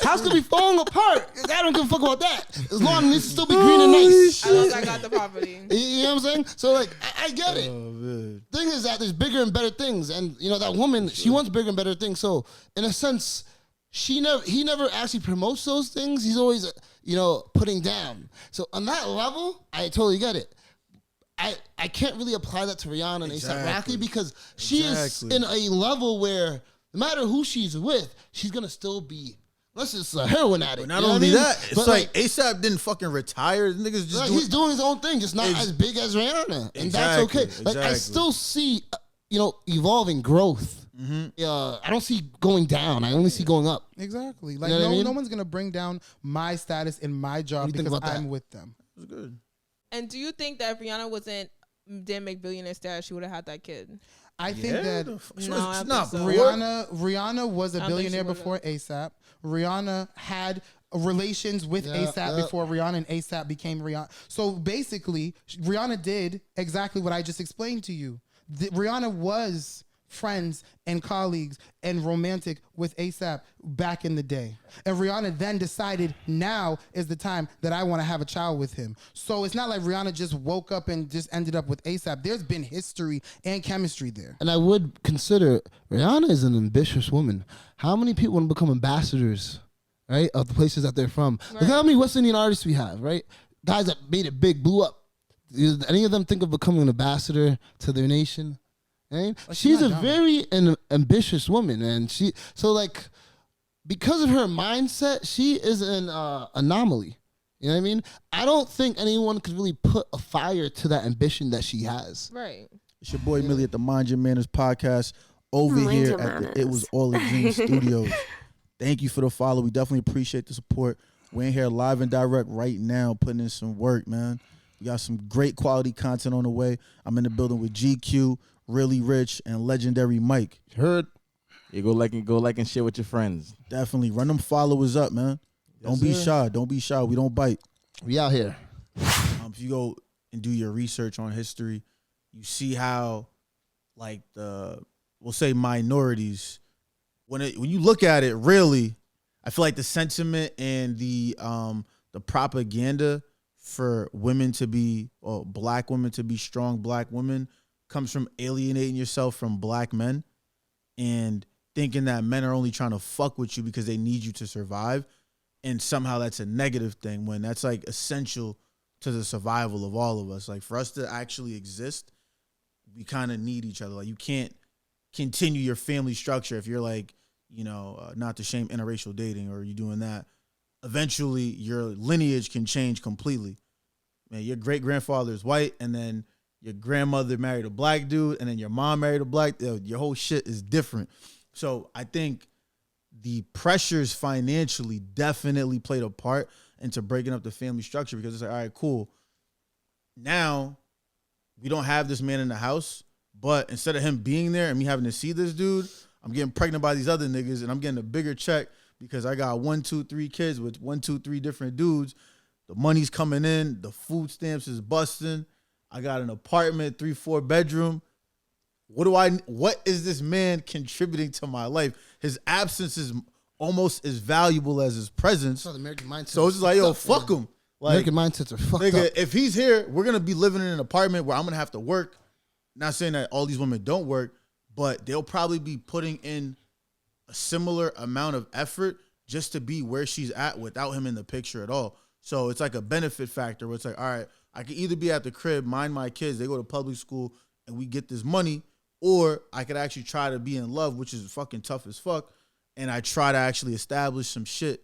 House could be falling apart. I don't give a fuck about that. As long as it needs to still be green and nice. As long as I got the property. You know what I'm saying? So, like, I get it. Thing is that there's bigger and better things. And, you know, that woman, she wants bigger and better things. So, in a sense, he never actually promotes those things. He's always, putting down. So, on that level, I totally get it. I can't really apply that to Rihanna and A$AP Rocky, because she is in a level where no matter who she's with, she's going to still be, unless it's a heroin addict. But not only that, it's like A$AP didn't fucking retire. The niggas just he's doing his own thing, just not as big as Rihanna. And that's okay. Like, I still see, evolving growth. I don't see going down. I only see going up. Exactly. Like, no one's going to bring down my status in my job because I'm with them. That's good. And do you think that if Rihanna didn't make billionaire status, she would have had that kid? I think that Rihanna was a billionaire before A$AP. Rihanna had relations with A$AP before Rihanna and A$AP became Rihanna. So basically, Rihanna did exactly what I just explained to you. Rihanna was friends and colleagues and romantic with A$AP back in the day. And Rihanna then decided now is the time that I want to have a child with him. So it's not like Rihanna just woke up and just ended up with A$AP. There's been history and chemistry there. And I would consider Rihanna is an ambitious woman. How many people want to become ambassadors, right, of the places that they're from? Right. Look how many West Indian artists we have, right? Guys that made it big, blew up. Did any of them think of becoming an ambassador to their nation? Right? She's a very ambitious woman, and because of her mindset, she is an anomaly. You know what I mean? I don't think anyone could really put a fire to that ambition that she has. Right. It's your boy Millie at the Mind Your Manners podcast over here at the It Was All a Dream Studios. Thank you for the follow. We definitely appreciate the support. We're in here live and direct right now, putting in some work, man. We got some great quality content on the way. I'm in the building with GQ, Really Rich, and Legendary Mike. Heard? You go like and share with your friends. Definitely. Run them followers up, man. Don't be shy. Don't be shy. We don't bite. We out here. If you go and do your research on history, you see how, like, we'll say minorities, when you look at it, really, I feel like the sentiment and the propaganda for women to be, or black women to be strong black women, comes from alienating yourself from black men and thinking that men are only trying to fuck with you because they need you to survive. And somehow that's a negative thing, when that's like essential to the survival of all of us. Like, for us to actually exist, we kind of need each other. Like, you can't continue your family structure if you're like, not to shame interracial dating or you doing that. Eventually your lineage can change completely. Man, your great grandfather is white, and then your grandmother married a black dude, and then your mom married a black, your whole shit is different. So I think the pressures financially definitely played a part into breaking up the family structure, because it's like, all right, cool. Now we don't have this man in the house, but instead of him being there and me having to see this dude, I'm getting pregnant by these other niggas, and I'm getting a bigger check because I got 1, 2, 3 kids with 1, 2, 3 different dudes. The money's coming in. The food stamps is busting. I got an apartment, 3-4 bedroom. What is this man contributing to my life? His absence is almost as valuable as his presence. So the American mindset. So it's just like, yo, fuck him. Like, American mindsets are fucked nigga, up. if he's here, we're gonna be living in an apartment where I'm gonna have to work. Not saying that all these women don't work, but they'll probably be putting in a similar amount of effort just to be where she's at without him in the picture at all. So it's like a benefit factor where it's like, all right, I can either be at the crib, mind my kids, they go to public school, and we get this money, or I could actually try to be in love, which is fucking tough as fuck, and I try to actually establish some shit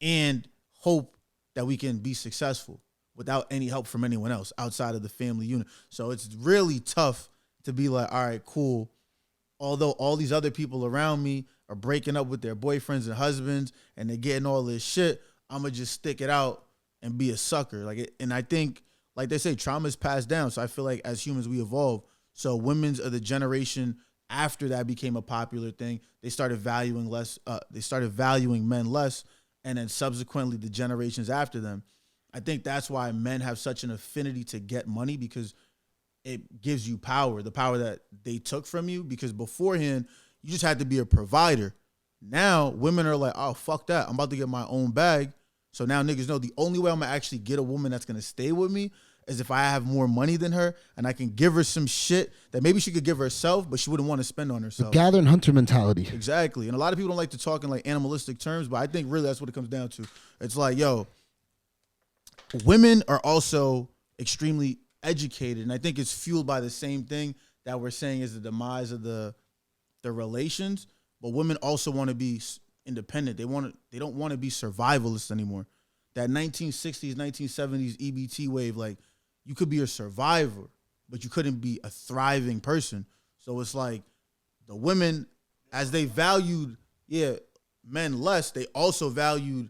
and hope that we can be successful without any help from anyone else outside of the family unit. So it's really tough to be like, all right, cool. Although all these other people around me are breaking up with their boyfriends and husbands and they're getting all this shit, I'm going to just stick it out and be a sucker. And I think, like they say, trauma is passed down. So I feel like as humans, we evolve. So women's of the generation after that became a popular thing. They started valuing less. They started valuing men less. And then subsequently the generations after them. I think that's why men have such an affinity to get money, because it gives you power, the power that they took from you, because beforehand you just had to be a provider. Now women are like, oh, fuck that. I'm about to get my own bag. So now niggas know the only way I'm gonna actually get a woman that's gonna stay with me is if I have more money than her and I can give her some shit that maybe she could give herself, but she wouldn't want to spend on herself. The gather and hunter mentality. Exactly. And a lot of people don't like to talk in like animalistic terms, but I think really that's what it comes down to. It's like, yo, women are also extremely educated, and I think it's fueled by the same thing that we're saying is the demise of the relations. But women also want to be independent. They don't want to be survivalists anymore. That 1960s, 1970s EBT wave, like, you could be a survivor, but you couldn't be a thriving person. So it's like the women, as they valued, men less, they also valued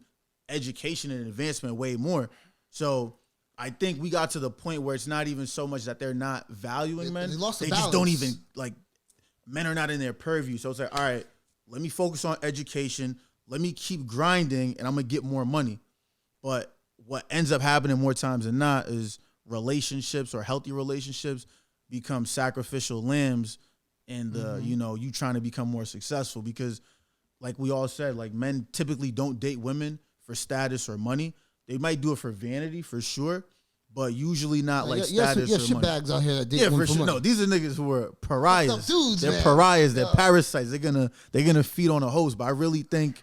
education and advancement way more. So I think we got to the point where it's not even so much that they're not valuing men. They just don't even, like, men are not in their purview. So it's like, all right, let me focus on education. Let me keep grinding, and I'm going to get more money. But what ends up happening more times than not is relationships or healthy relationships become sacrificial lambs, and you trying to become more successful, because like we all said, like, men typically don't date women for status or money. They might do it for vanity for sure, but usually not like status or money. Bags out here that date women for money. No, these are niggas who are pariahs. Dudes, they're man. pariahs. They're parasites. They're gonna feed on a host. But I really think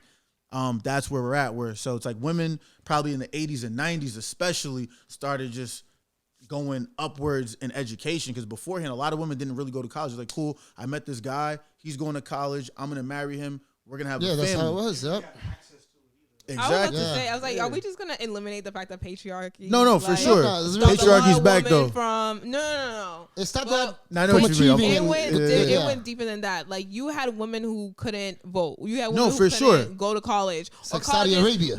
that's where we're at. So it's like women probably in the 80s and 90s especially started just going upwards in education, because beforehand a lot of women didn't really go to college. It's like, cool, I met this guy, he's going to college, I'm gonna marry him, we're gonna have a family. Yeah, that's how it was. Yep. Exactly. I was about to say, I was like, are we just gonna eliminate the fact that patriarchy? No, for sure. Patriarchy's back though. No. It stopped that. It went deeper than that. Like, you had women who couldn't vote. You had women who couldn't go to college. It's like Saudi Arabia.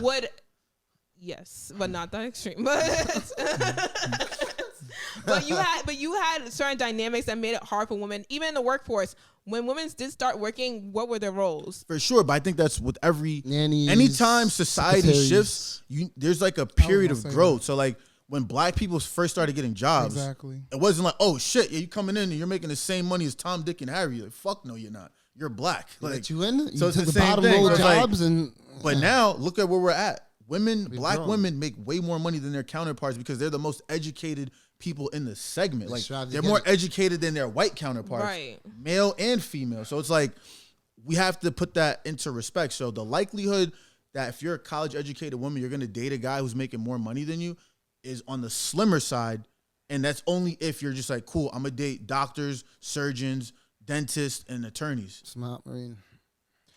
Yes, but not that extreme. But you had certain dynamics that made it hard for women, even in the workforce. When women did start working, what were their roles? For sure, but I think that's with every nannies, anytime society shifts, there's like a period of growth. So like when black people first started getting jobs, it wasn't like, oh shit, you coming in and you're making the same money as Tom, Dick, and Harry. Like, fuck no, you're not. You're black. Like, you in? So it's the same thing. But now look at where we're at. Black women make way more money than their counterparts because they're the most educated people in the segment. Like, they're more educated than their white counterparts, right? Male and female. So it's like we have to put that into respect. So the likelihood that if you're a college educated woman, you're gonna date a guy who's making more money than you is on the slimmer side. And that's only if you're just like, cool, I'm gonna date doctors, surgeons, dentists, and attorneys. Smart Marine.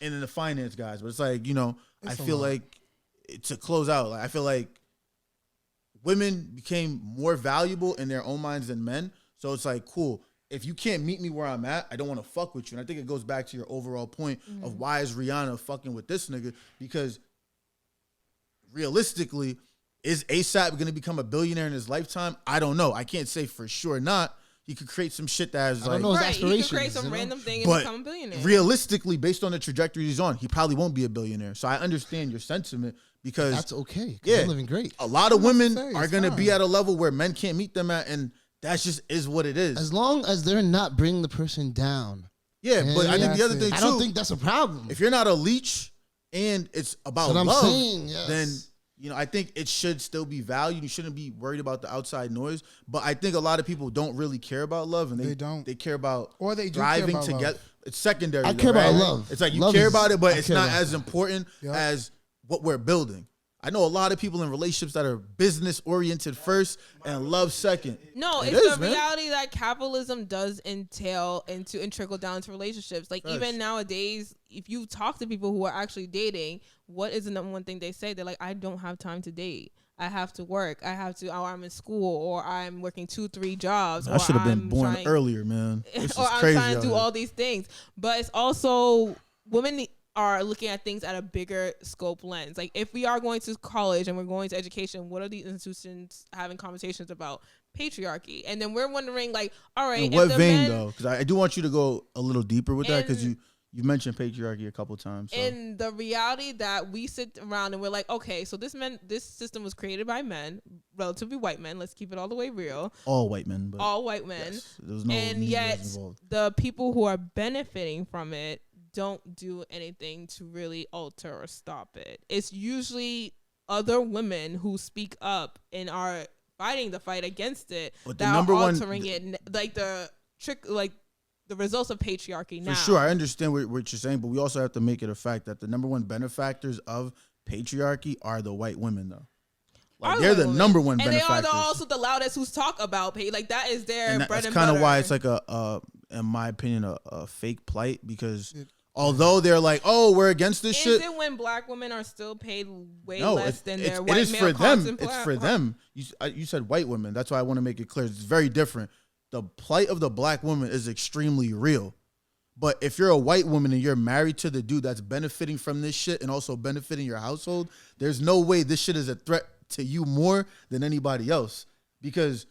And then the finance guys. But it's like, I feel like to close out, I feel like women became more valuable in their own minds than men. So it's like, cool, if you can't meet me where I'm at, I don't want to fuck with you. And I think it goes back to your overall point of why is Rihanna fucking with this nigga? Because realistically, is ASAP going to become a billionaire in his lifetime? I don't know. I can't say for sure not. He could create some shit that has like... He could create some random thing and become a billionaire. Realistically, based on the trajectory he's on, he probably won't be a billionaire. So I understand your sentiment, because that's okay. Yeah, they're living great. A lot of women are gonna be at a level where men can't meet them at, and that's just is what it is. As long as they're not bringing the person down. Yeah, but I think the other thing too, I don't think that's a problem. If you're not a leech and it's about love, then I think it should still be valued. You shouldn't be worried about the outside noise. But I think a lot of people don't really care about love, and they don't. They care about thriving together. Love. It's secondary. I care about love. It's like you care about it, but it's not as important as what we're building. I know a lot of people in relationships that are business oriented first and love second. No, it's the reality that capitalism does entail and trickle down to relationships. Like even nowadays, if you talk to people who are actually dating, what is the number one thing they say? They're like, I don't have time to date. I have to work. or I'm in school, or I'm working 2-3 jobs. I should have been born earlier, man. Or I'm trying to do all these things. But it's also women are looking at things at a bigger scope lens. Like if we are going to college and we're going to education, what are these institutions having conversations about? Patriarchy. And then we're wondering like, all right. In what vein though? Because I do want you to go a little deeper with that, because you mentioned patriarchy a couple times. So. And the reality that we sit around and we're like, okay, so this system was created by men, relatively white men. Let's keep it all the way real. All white men. But all white men. Yes, there was no and yet the people who are benefiting from it don't do anything to really alter or stop it. It's usually other women who speak up and are fighting the fight against it, but that are altering it, like the results of patriarchy now. For sure, I understand what you're saying, but we also have to make it a fact that the number one benefactors of patriarchy are the white women, though. Like they're the number one benefactors. And they are also the loudest who talk about pay. Like that is their bread and butter. That's kind of why it's like in my opinion, a fake plight, because although they're like, oh, we're against this shit. Is it when black women are still paid way less than their white male counterparts? It's for them. You said white women. That's why I want to make it clear. It's very different. The plight of the black woman is extremely real. But if you're a white woman and you're married to the dude that's benefiting from this shit and also benefiting your household, there's no way this shit is a threat to you more than anybody else, because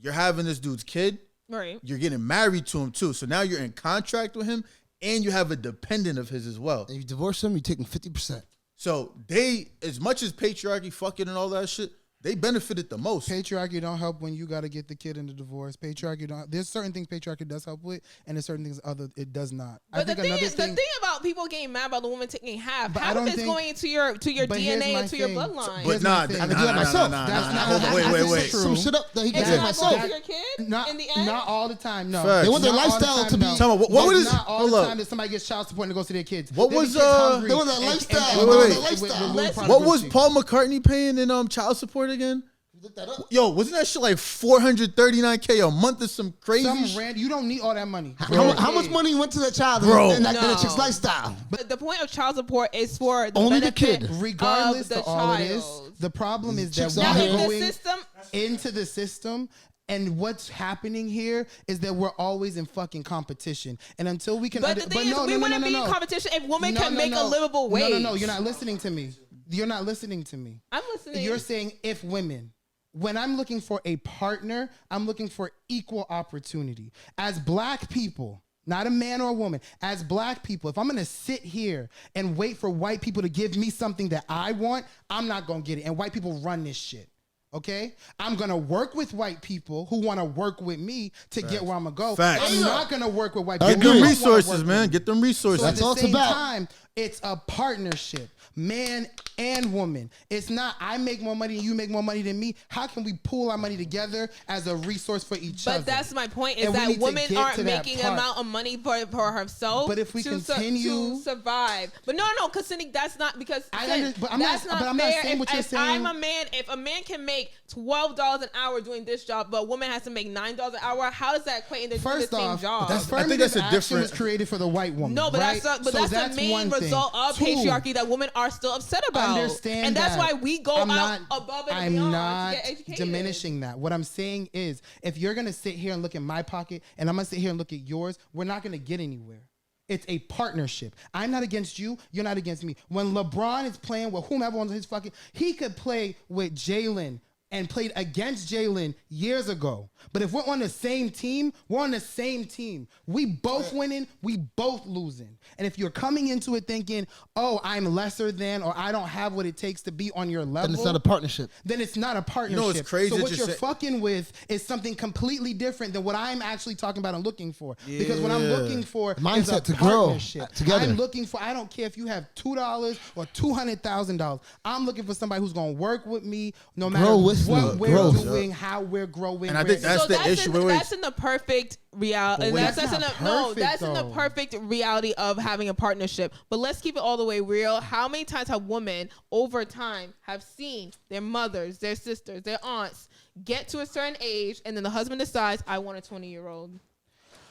you're having this dude's kid. Right. You're getting married to him too. So now you're in contract with him, and you have a dependent of his as well. And you divorce him, you're taking 50%. So they, as much as patriarchy, fucking and all that shit, they benefited the most. Patriarchy don't help when you got to get the kid in the divorce. Patriarchy don't. There's certain things patriarchy does help with, and there's certain things it does not. But the thing about people getting mad about the woman taking half of it's going to your DNA and to your bloodline. But nah, wait. Some shit up that he can say myself. Your kid in the end? Not all the time. No, they want their lifestyle to be. Tell me what was not all the time that somebody gets child support and goes to their kids. What was they want that lifestyle? What was Paul McCartney paying in child support again? Look that up. Yo, wasn't that shit like $439K a month or some crazy shit? You don't need all that money. How much money went to that child in that chick's lifestyle? But the point of child support is for the only benefit the kid. Regardless of all of this, the problem is that we're going into the system. And what's happening here is that we're always in fucking competition. And until we can... But the thing is, we wouldn't be in competition if women can make a livable wage. No, you're not listening to me. You're not listening to me. I'm listening. You're saying if women... When I'm looking for a partner, I'm looking for equal opportunity. As black people, not a man or a woman, as black people, if I'm going to sit here and wait for white people to give me something that I want, I'm not going to get it. And white people run this shit. Okay? I'm going to work with white people who want to work with me to get where I'm going to go. I'm not going to work with white people. Get them resources, man. Get them resources. So at the same time, it's a partnership. Man and woman. It's not I make more money and you make more money than me. How can we pool our money together as a resource for each other? But that's my point, is that women aren't making an amount of money for herself. But if we continue to survive. But no, because Cindy, that's not because I'm not saying what you're saying. If a man can make $12 an hour doing this job, but a woman has to make $9 an hour, how does that equate into the same job? I think that's a different was created for the white woman. No, but right? that's the main result of patriarchy that women are still upset about. Understand and that's that. why we go out above and beyond to get educated. Diminishing that. What I'm saying is, if you're gonna sit here and look at my pocket, and I'm gonna sit here and look at yours, we're not gonna get anywhere. It's a partnership. I'm not against you. You're not against me. When LeBron is playing with whomever on his fucking, he could play with Jalen and played against Jalen years ago. But if we're on the same team, we're on the same team. We both winning, we both losing. And if you're coming into it thinking, oh, I'm lesser than, or I don't have what it takes to be on your level, then it's not a partnership. Then it's not a partnership. You know what's crazy? So what you're fucking with is something completely different than what I'm actually talking about and looking for. Yeah. Because what I'm looking for mindset is a to partnership. Grow together. I'm looking for, I don't care if you have $2 or $200,000. I'm looking for somebody who's going to work with me no matter what we're doing, how we're growing. And I think that's the issue. That's in the perfect reality. That's in the perfect reality of having a partnership. But let's keep it all the way real. How many times have women over time have seen their mothers, their sisters, their aunts get to a certain age, and then the husband decides, I want a 20-year-old.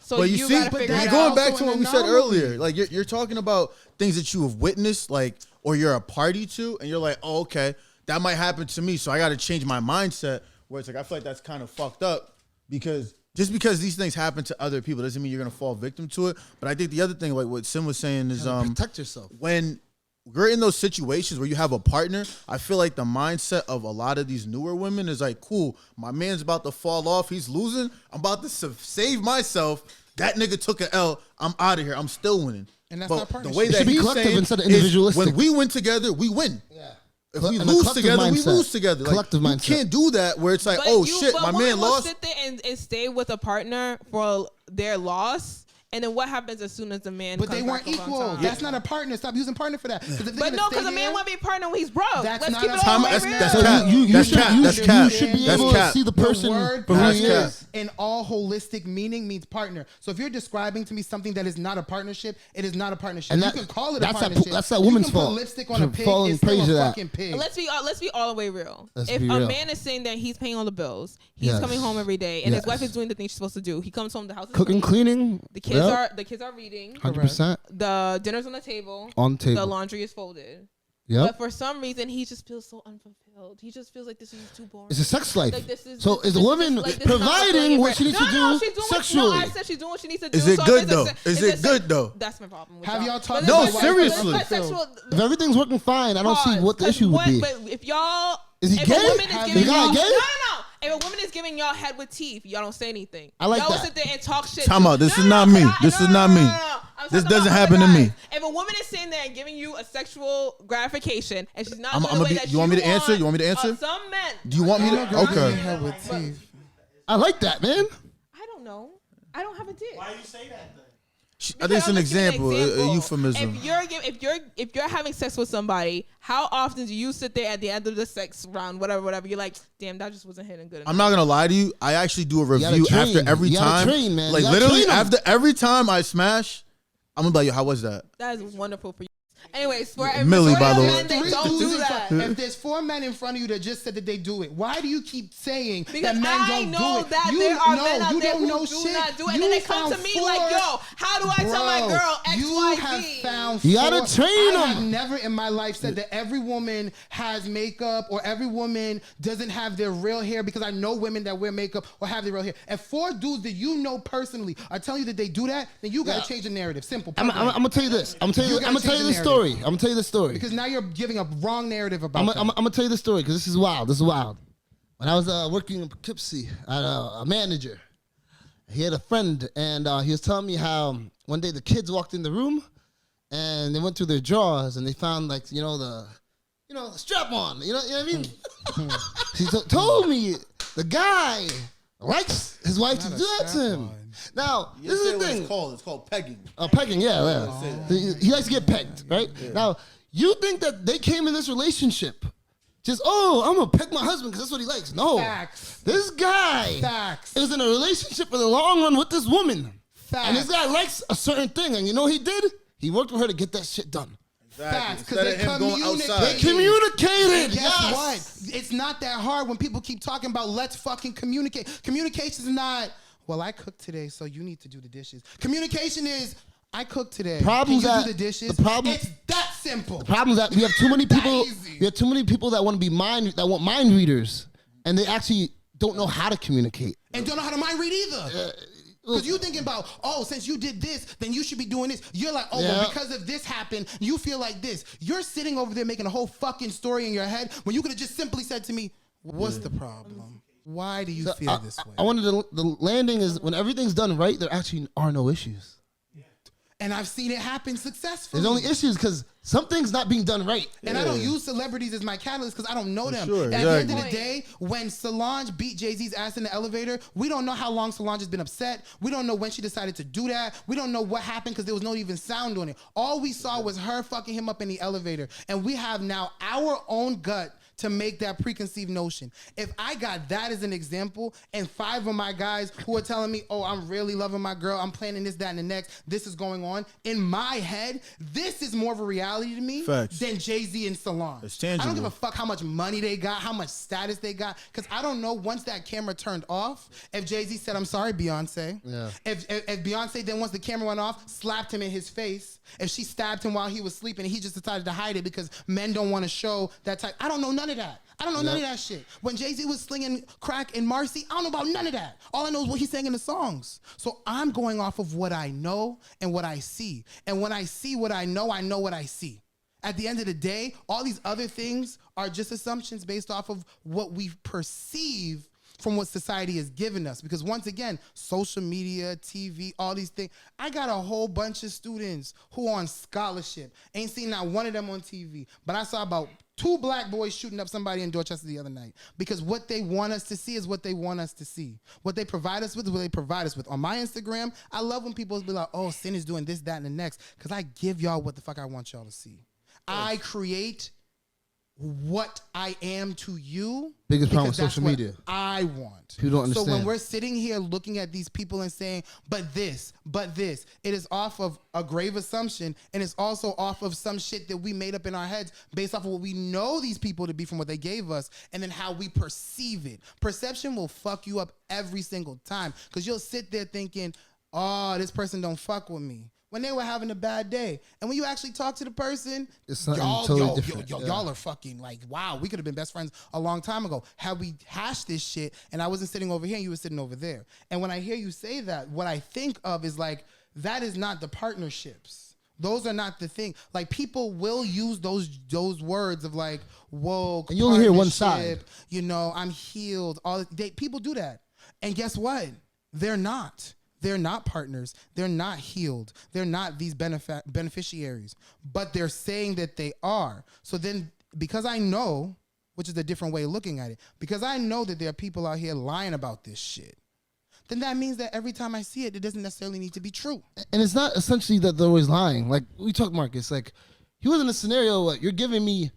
So but you see, you're going back to what we said earlier. Like you're talking about things that you have witnessed, like, or you're a party to, and you're like, oh, okay, that might happen to me, so I got to change my mindset. Where it's like, I feel like that's kind of fucked up, because just because these things happen to other people doesn't mean you're gonna fall victim to it. But I think the other thing, like what Sim was saying, is protect yourself. When we're in those situations where you have a partner, I feel like the mindset of a lot of these newer women is like, cool, my man's about to fall off, he's losing, I'm about to save myself. That nigga took an L, I'm out of here, I'm still winning. And that's not partnership. The way that he's saying instead of individualistic. When we win together, we win. Yeah. If we lose together, we lose together. Like, Collective mindset. You can't do that where it's like, shit, my man lost. Sit there and stay with a partner for their loss. And then what happens as soon as the man? But they weren't equal. That's not a partner. Stop using partner for that. But no, because a man won't be a partner when he's broke. That's Let's not keep a it all partner. That's cap. That's cap. You should be able to see the person for who he is. In all holistic meaning means partner. So if you're describing to me something that is not a partnership, it is not a partnership. And you can call it a partnership. That's that woman's fault. You can put lipstick on a pig. It's still a fucking pig. Let's be all the way real. If a man is saying that he's paying all the bills, he's coming home every day, and his wife is doing the things she's supposed to do. He comes home, the house is cooking, cleaning. The kids are reading. 100%. The dinner's on the table. The laundry is folded. Yeah. But for some reason, he just feels so unfulfilled. He just feels like this is too boring. It's a sex life. Like is the woman providing what she needs to do sexually? No, I said she's doing what she needs to do. Is it good though? Is it good though? That's my problem. Have y'all talked No, about seriously. If everything's working fine, I don't see what the issue would be. But if y'all, is he gay? No. If a woman is giving y'all head with teeth, y'all don't say anything. I like y'all that. Y'all sit there and talk shit. Time out. This is not me. This is not me. This doesn't happen to me. If a woman is sitting there and giving you a sexual gratification and she's not I'm doing the way that you want me to answer? You want me to answer? Some men. Do you want me to? Okay. I like that, man. I don't know. I don't have a dick. Why do you say that then? I think it's an example, a euphemism. If you're having sex with somebody, how often do you sit there at the end of the sex round, whatever? You're like, damn, that just wasn't hitting good enough. I'm not gonna lie to you. I actually do a review after every time. Like literally after every time I smash, I'm gonna be like, yo, how was that? That is wonderful for you. Anyways, for Millie, by the way, they don't do that. If there's 4 men in front of you that just said that they do it, why do you keep saying because that men don't do it? I know that there are men out there who do not do it, and then they come to me like, yo, how do I tell my girl X, Y, Z? You gotta train them. I have never in my life said that every woman has makeup or every woman doesn't have their real hair, because I know women that wear makeup or have their real hair. If 4 dudes that you know personally are telling you that they do that, then you gotta change the narrative. Simple. I'm gonna tell you this. I'm gonna tell you this story. I'm gonna tell you this story. Because now you're giving a wrong narrative about I'm gonna tell you this story because this is wild. When I was working in Poughkeepsie, I had a manager. He had a friend, and he was telling me how one day the kids walked in the room, and they went through their drawers, and they found the strap on. You know what I mean? He told me the guy likes his wife to do that to him. Now, this is the thing. It's called pegging. Pegging, yeah. He likes to get pegged, right? Yeah. Now, you think that they came in this relationship just, I'm going to peg my husband because that's what he likes. No. Facts. This guy is in a relationship in the long run with this woman. Facts. And this guy likes a certain thing. And you know what he did? He worked with her to get that shit done. Facts, because they communicated. They communicated. Guess what? It's not that hard when people keep talking about let's fucking communicate. Communication is not, well, I cooked today, so you need to do the dishes. Communication is, I cooked today. Can you do the dishes? It's that simple. The problem is that we have too many people. We have too many people that want to be mind readers, and they actually don't know how to communicate and don't know how to mind read either. Because you thinking about, since you did this, then you should be doing this. You're like, well, because of this happened, you feel like this. You're sitting over there making a whole fucking story in your head when you could have just simply said to me, What's the problem? Why do you feel this way? I wanted the landing is when everything's done right, there actually are no issues. And I've seen it happen successfully. There's only issues because something's not being done right. And I don't use celebrities as my catalyst because I don't know them. Sure, and at the end of the day, when Solange beat Jay-Z's ass in the elevator, we don't know how long Solange has been upset. We don't know when she decided to do that. We don't know what happened because there was no even sound on it. All we saw was her fucking him up in the elevator. And we have now our own gut to make that preconceived notion. If I got that as an example and 5 of my guys who are telling me, oh, I'm really loving my girl, I'm planning this, that, and the next, this is going on, in my head, this is more of a reality to me than Jay-Z and Solange. It's tangible. I don't give a fuck how much money they got, how much status they got, because I don't know once that camera turned off, if Jay-Z said, I'm sorry, Beyonce. Yeah. If Beyonce then once the camera went off, slapped him in his face, if she stabbed him while he was sleeping and he just decided to hide it because men don't want to show that type, I don't know none of that. I don't know none of that shit. When Jay-Z was slinging crack in Marcy, I don't know about none of that. All I know is what he's saying in the songs. So I'm going off of what I know and what I see. And when I see what I know what I see. At the end of the day, all these other things are just assumptions based off of what we perceive from what society has given us. Because once again, social media, TV, all these things. I got a whole bunch of students who are on scholarship. Ain't seen not one of them on TV. But I saw about 2 black boys shooting up somebody in Dorchester the other night. Because what they want us to see is what they want us to see. What they provide us with is what they provide us with. On my Instagram, I love when people be like, oh, Sin is doing this, that, and the next. Because I give y'all what the fuck I want y'all to see. I create what I am to you. Biggest problem with social media. I want. People don't understand. So when we're sitting here looking at these people and saying, but this, it is off of a grave assumption, and it's also off of some shit that we made up in our heads based off of what we know these people to be from what they gave us, and then how we perceive it. Perception will fuck you up every single time, because you'll sit there thinking, oh, this person don't fuck with me, when they were having a bad day. And when you actually talk to the person, it's something totally different. Y'all are fucking like, wow, we could have been best friends a long time ago. Had we hashed this shit and I wasn't sitting over here and you were sitting over there. And when I hear you say that, what I think of is like, that is not the partnerships. Those are not the thing. Like, people will use those words of like, whoa, and you only hear one side. You know, I'm healed. People do that. And guess what? They're not. They're not partners. They're not healed. They're not these beneficiaries. But they're saying that they are. So then, because I know, which is a different way of looking at it, because I know that there are people out here lying about this shit, then that means that every time I see it, it doesn't necessarily need to be true. And it's not essentially that they're always lying. Like we talked, Marcus, like he was in a scenario where you're giving me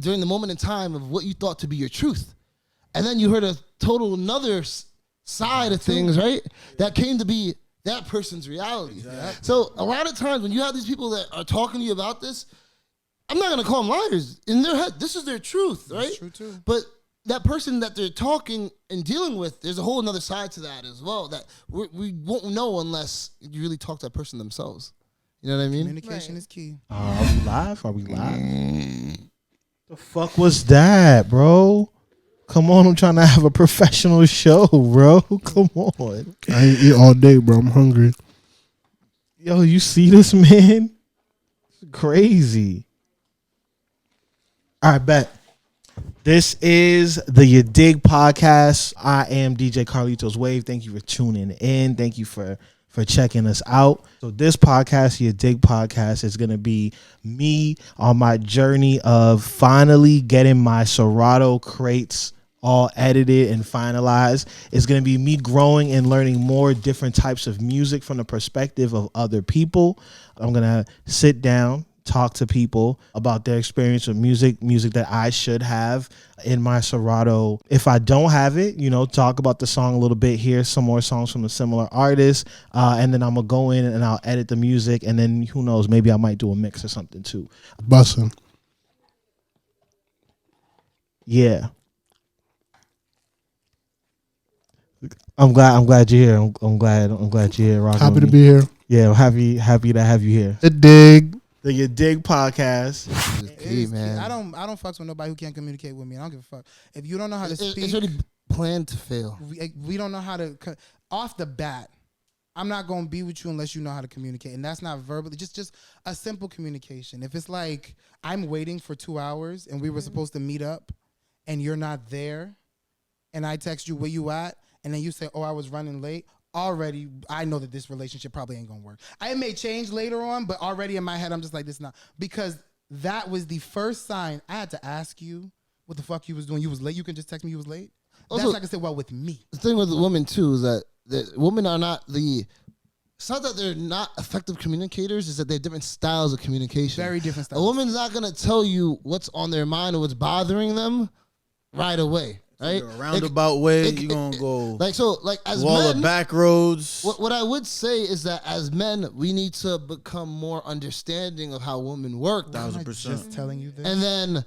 during the moment in time of what you thought to be your truth. And then you heard a total another side of things, right? That came to be that person's reality. Exactly. So a lot of times when you have these people that are talking to you about this, I'm not going to call them liars. In their head, this is their truth, right? That's true too. But that person that they're talking and dealing with, there's a whole another side to that as well that we won't know unless you really talk to that person themselves. You know what I mean? Communication is key. Are we live? The fuck was that, bro? Come on, I'm trying to have a professional show, bro. Come on. I ain't eat all day, bro. I'm hungry. Yo, you see this, man? It's crazy. All right, bet. This is the You Dig podcast. I am DJ Carlitos Wave. Thank you for tuning in. Thank you for checking us out. So this podcast, You Dig podcast, is going to be me on my journey of finally getting my Serato crates all edited and finalized. It's going to be me growing and learning more different types of music from the perspective of other people. I'm going to sit down, talk to people about their experience with music that I should have in my Serato. If I don't have it, talk about the song a little bit, hear some more songs from a similar artist, and then I'm going to go in and I'll edit the music, and then who knows, maybe I might do a mix or something too. Bussin'. Yeah. I'm glad you're here. I'm glad you're here. Happy to be here. Yeah, I'm happy to have you here. The Dig. The You Dig podcast. Man. I don't fuck with nobody who can't communicate with me. I don't give a fuck. If you don't know how to speak, it's really planned to fail. We don't know how to off the bat. I'm not gonna be with you unless you know how to communicate, and that's not verbally. Just a simple communication. If it's like I'm waiting for 2 hours and we were supposed to meet up, and you're not there, and I text you where you at, and then you say, oh, I was running late, already I know that this relationship probably ain't gonna work. I may change later on, but already in my head I'm just like, this not, because that was the first sign. I had to ask you what the fuck you was doing. You was late. You can just text me you was late. Also, that's like I said, well, with me. The thing with women too is that women are not it's not that they're not effective communicators, it's that they have different styles of communication. Very different styles. A woman's not gonna tell you what's on their mind or what's bothering them right away. Right? A roundabout way, you're gonna go as all men, the back roads. What I would say is that as men, we need to become more understanding of how women work. 1,000%. Just telling you this. And then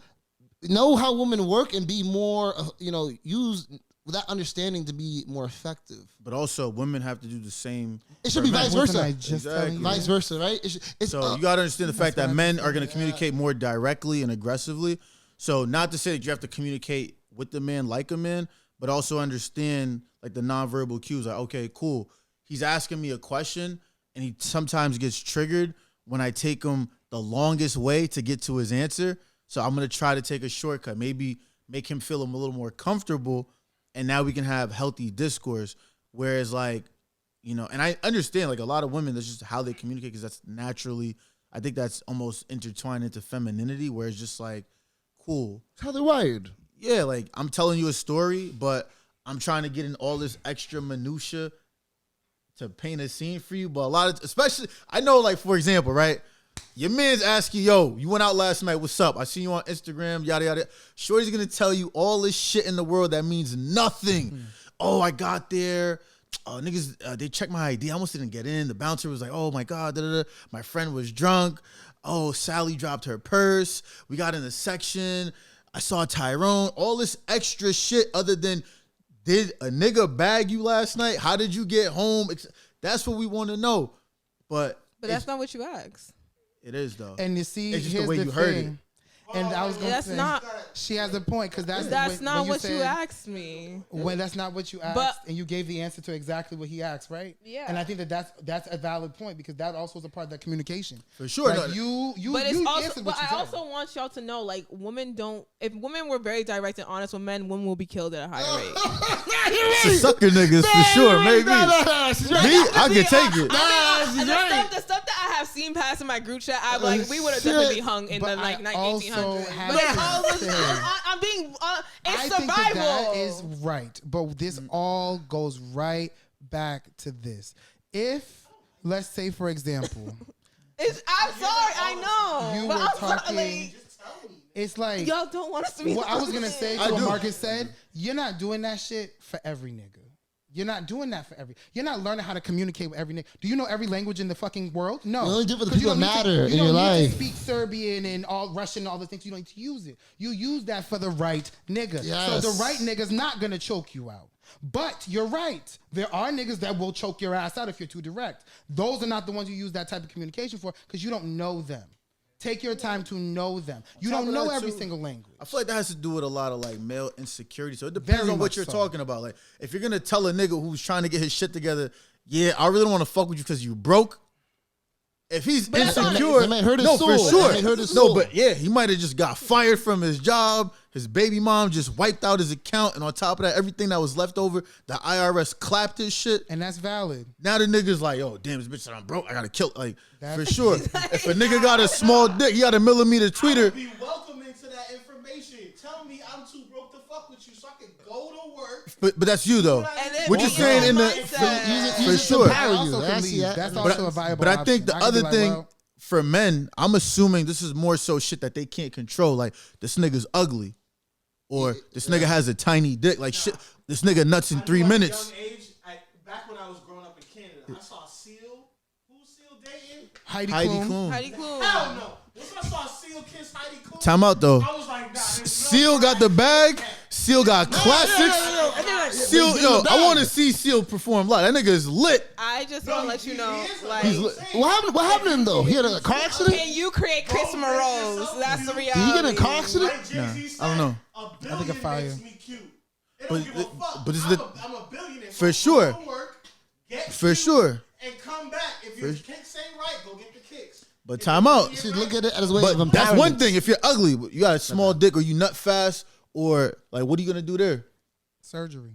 know how women work and be more, use that understanding to be more effective. But also, women have to do the same. It should be vice versa. Exactly. Vice versa, right? So you got to understand the fact that men are going to communicate more directly and aggressively. So not to say that you have to communicate with the man like a man, but also understand like the nonverbal cues. Like, okay, cool. He's asking me a question, and he sometimes gets triggered when I take him the longest way to get to his answer. So I'm going to try to take a shortcut, maybe make him feel a little more comfortable, and now we can have healthy discourse. Whereas and I understand like a lot of women, that's just how they communicate, because that's naturally, I think that's almost intertwined into femininity, where it's just like, cool. It's how they're wired. Yeah, like I'm telling you a story, but I'm trying to get in all this extra minutia to paint a scene for you. But a lot of, especially, I know, like, for example, right? Your man's asking, yo, you went out last night, what's up? I see you on Instagram, yada, yada. Shorty's going to tell you all this shit in the world that means nothing. Oh, I got there. Niggas, they checked my ID. I almost didn't get in. The bouncer was like, oh, my God, da-da-da. My friend was drunk. Oh, Sally dropped her purse. We got in the section. I saw Tyrone, all this extra shit other than, did a nigga bag you last night? How did you get home? That's what we want to know. But that's not what you asked. It is, though. And you see, it's just here's the way you heard it. And I was going to say, not, she has a point, because that's not what you asked me. When that's not what you asked, and you gave the answer to exactly what he asked, right? Yeah. And I think that's a valid point, because that also is a part of that communication. For sure. Like I also want y'all to know, like, if women were very direct and honest with men, women will be killed at a higher rate. Sucker niggas, for sure. Maybe. Me, I can take it. The stuff that I have seen pass in my group chat, I'm like, we would have definitely been hung in the 1800s. I'm being. It's survival. I think that is right, but this all goes right back to this. If, let's say, for example, I'm sorry, I know. You were talking. It's like y'all don't want us to be. What I was gonna say to what Marcus said. You're not doing that shit for every nigga. You're not doing that for every. You're not learning how to communicate with every nigga. Do you know every language in the fucking world? No. You only do it for the people that matter in your life. You don't need to speak Serbian and all Russian and all the things. You don't need to use it. You use that for the right nigga. Yes. So the right nigga's not gonna choke you out. But you're right. There are niggas that will choke your ass out if you're too direct. Those are not the ones you use that type of communication for, because you don't know them. Take your time to know them. You don't know every single language. I feel like that has to do with a lot of like male insecurity. So it depends on what you're talking about. Like if you're gonna tell a nigga who's trying to get his shit together, yeah, I really don't want to fuck with you because you broke. If he's insecure, it might hurt his soul. For sure. It might hurt his soul. No, but yeah, he might have just got fired from his job. His baby mom just wiped out his account, and on top of that, everything that was left over, the IRS clapped his shit. And that's valid. Now the nigga's like, yo, damn, this bitch said I'm broke. I gotta kill. Like, for sure. If a nigga got a small dick, he got a millimeter tweeter. I would be welcoming to that information. Tell me I'm too broke to fuck with you so I can go to work. But that's you though. What you're saying in the for sure. That's also a viable. But I think the other thing for men, I'm assuming this is more so shit that they can't control. Like this nigga's ugly, or this nigga has a tiny dick. Like shit, this nigga nuts in 3 minutes. Young age, back when I was growing up in Canada, I saw Seal. Who's Seal dating? Heidi Klum. Heidi Klum. Hell no. Once I saw Seal kiss Heidi Klum, Time out though. I was like, nah, Seal got the bag. Seal got classics. Seal, yo, I want to see Seal perform live. That nigga is lit. I just want to let you know, like, what happened to him though? He had a car accident. Can you create Chris Monroe's? That's the reality. Did he get in a car accident? I don't know. I think I fire you. But it's I'm a billionaire. For sure. For sure. And come back. If your kicks ain't right, go get the kicks. But time out. See, look at it as a way But of empowerment. that's one thing. If you're ugly, you got a small dick, or you nut fast, or like what are you gonna do there? Surgery.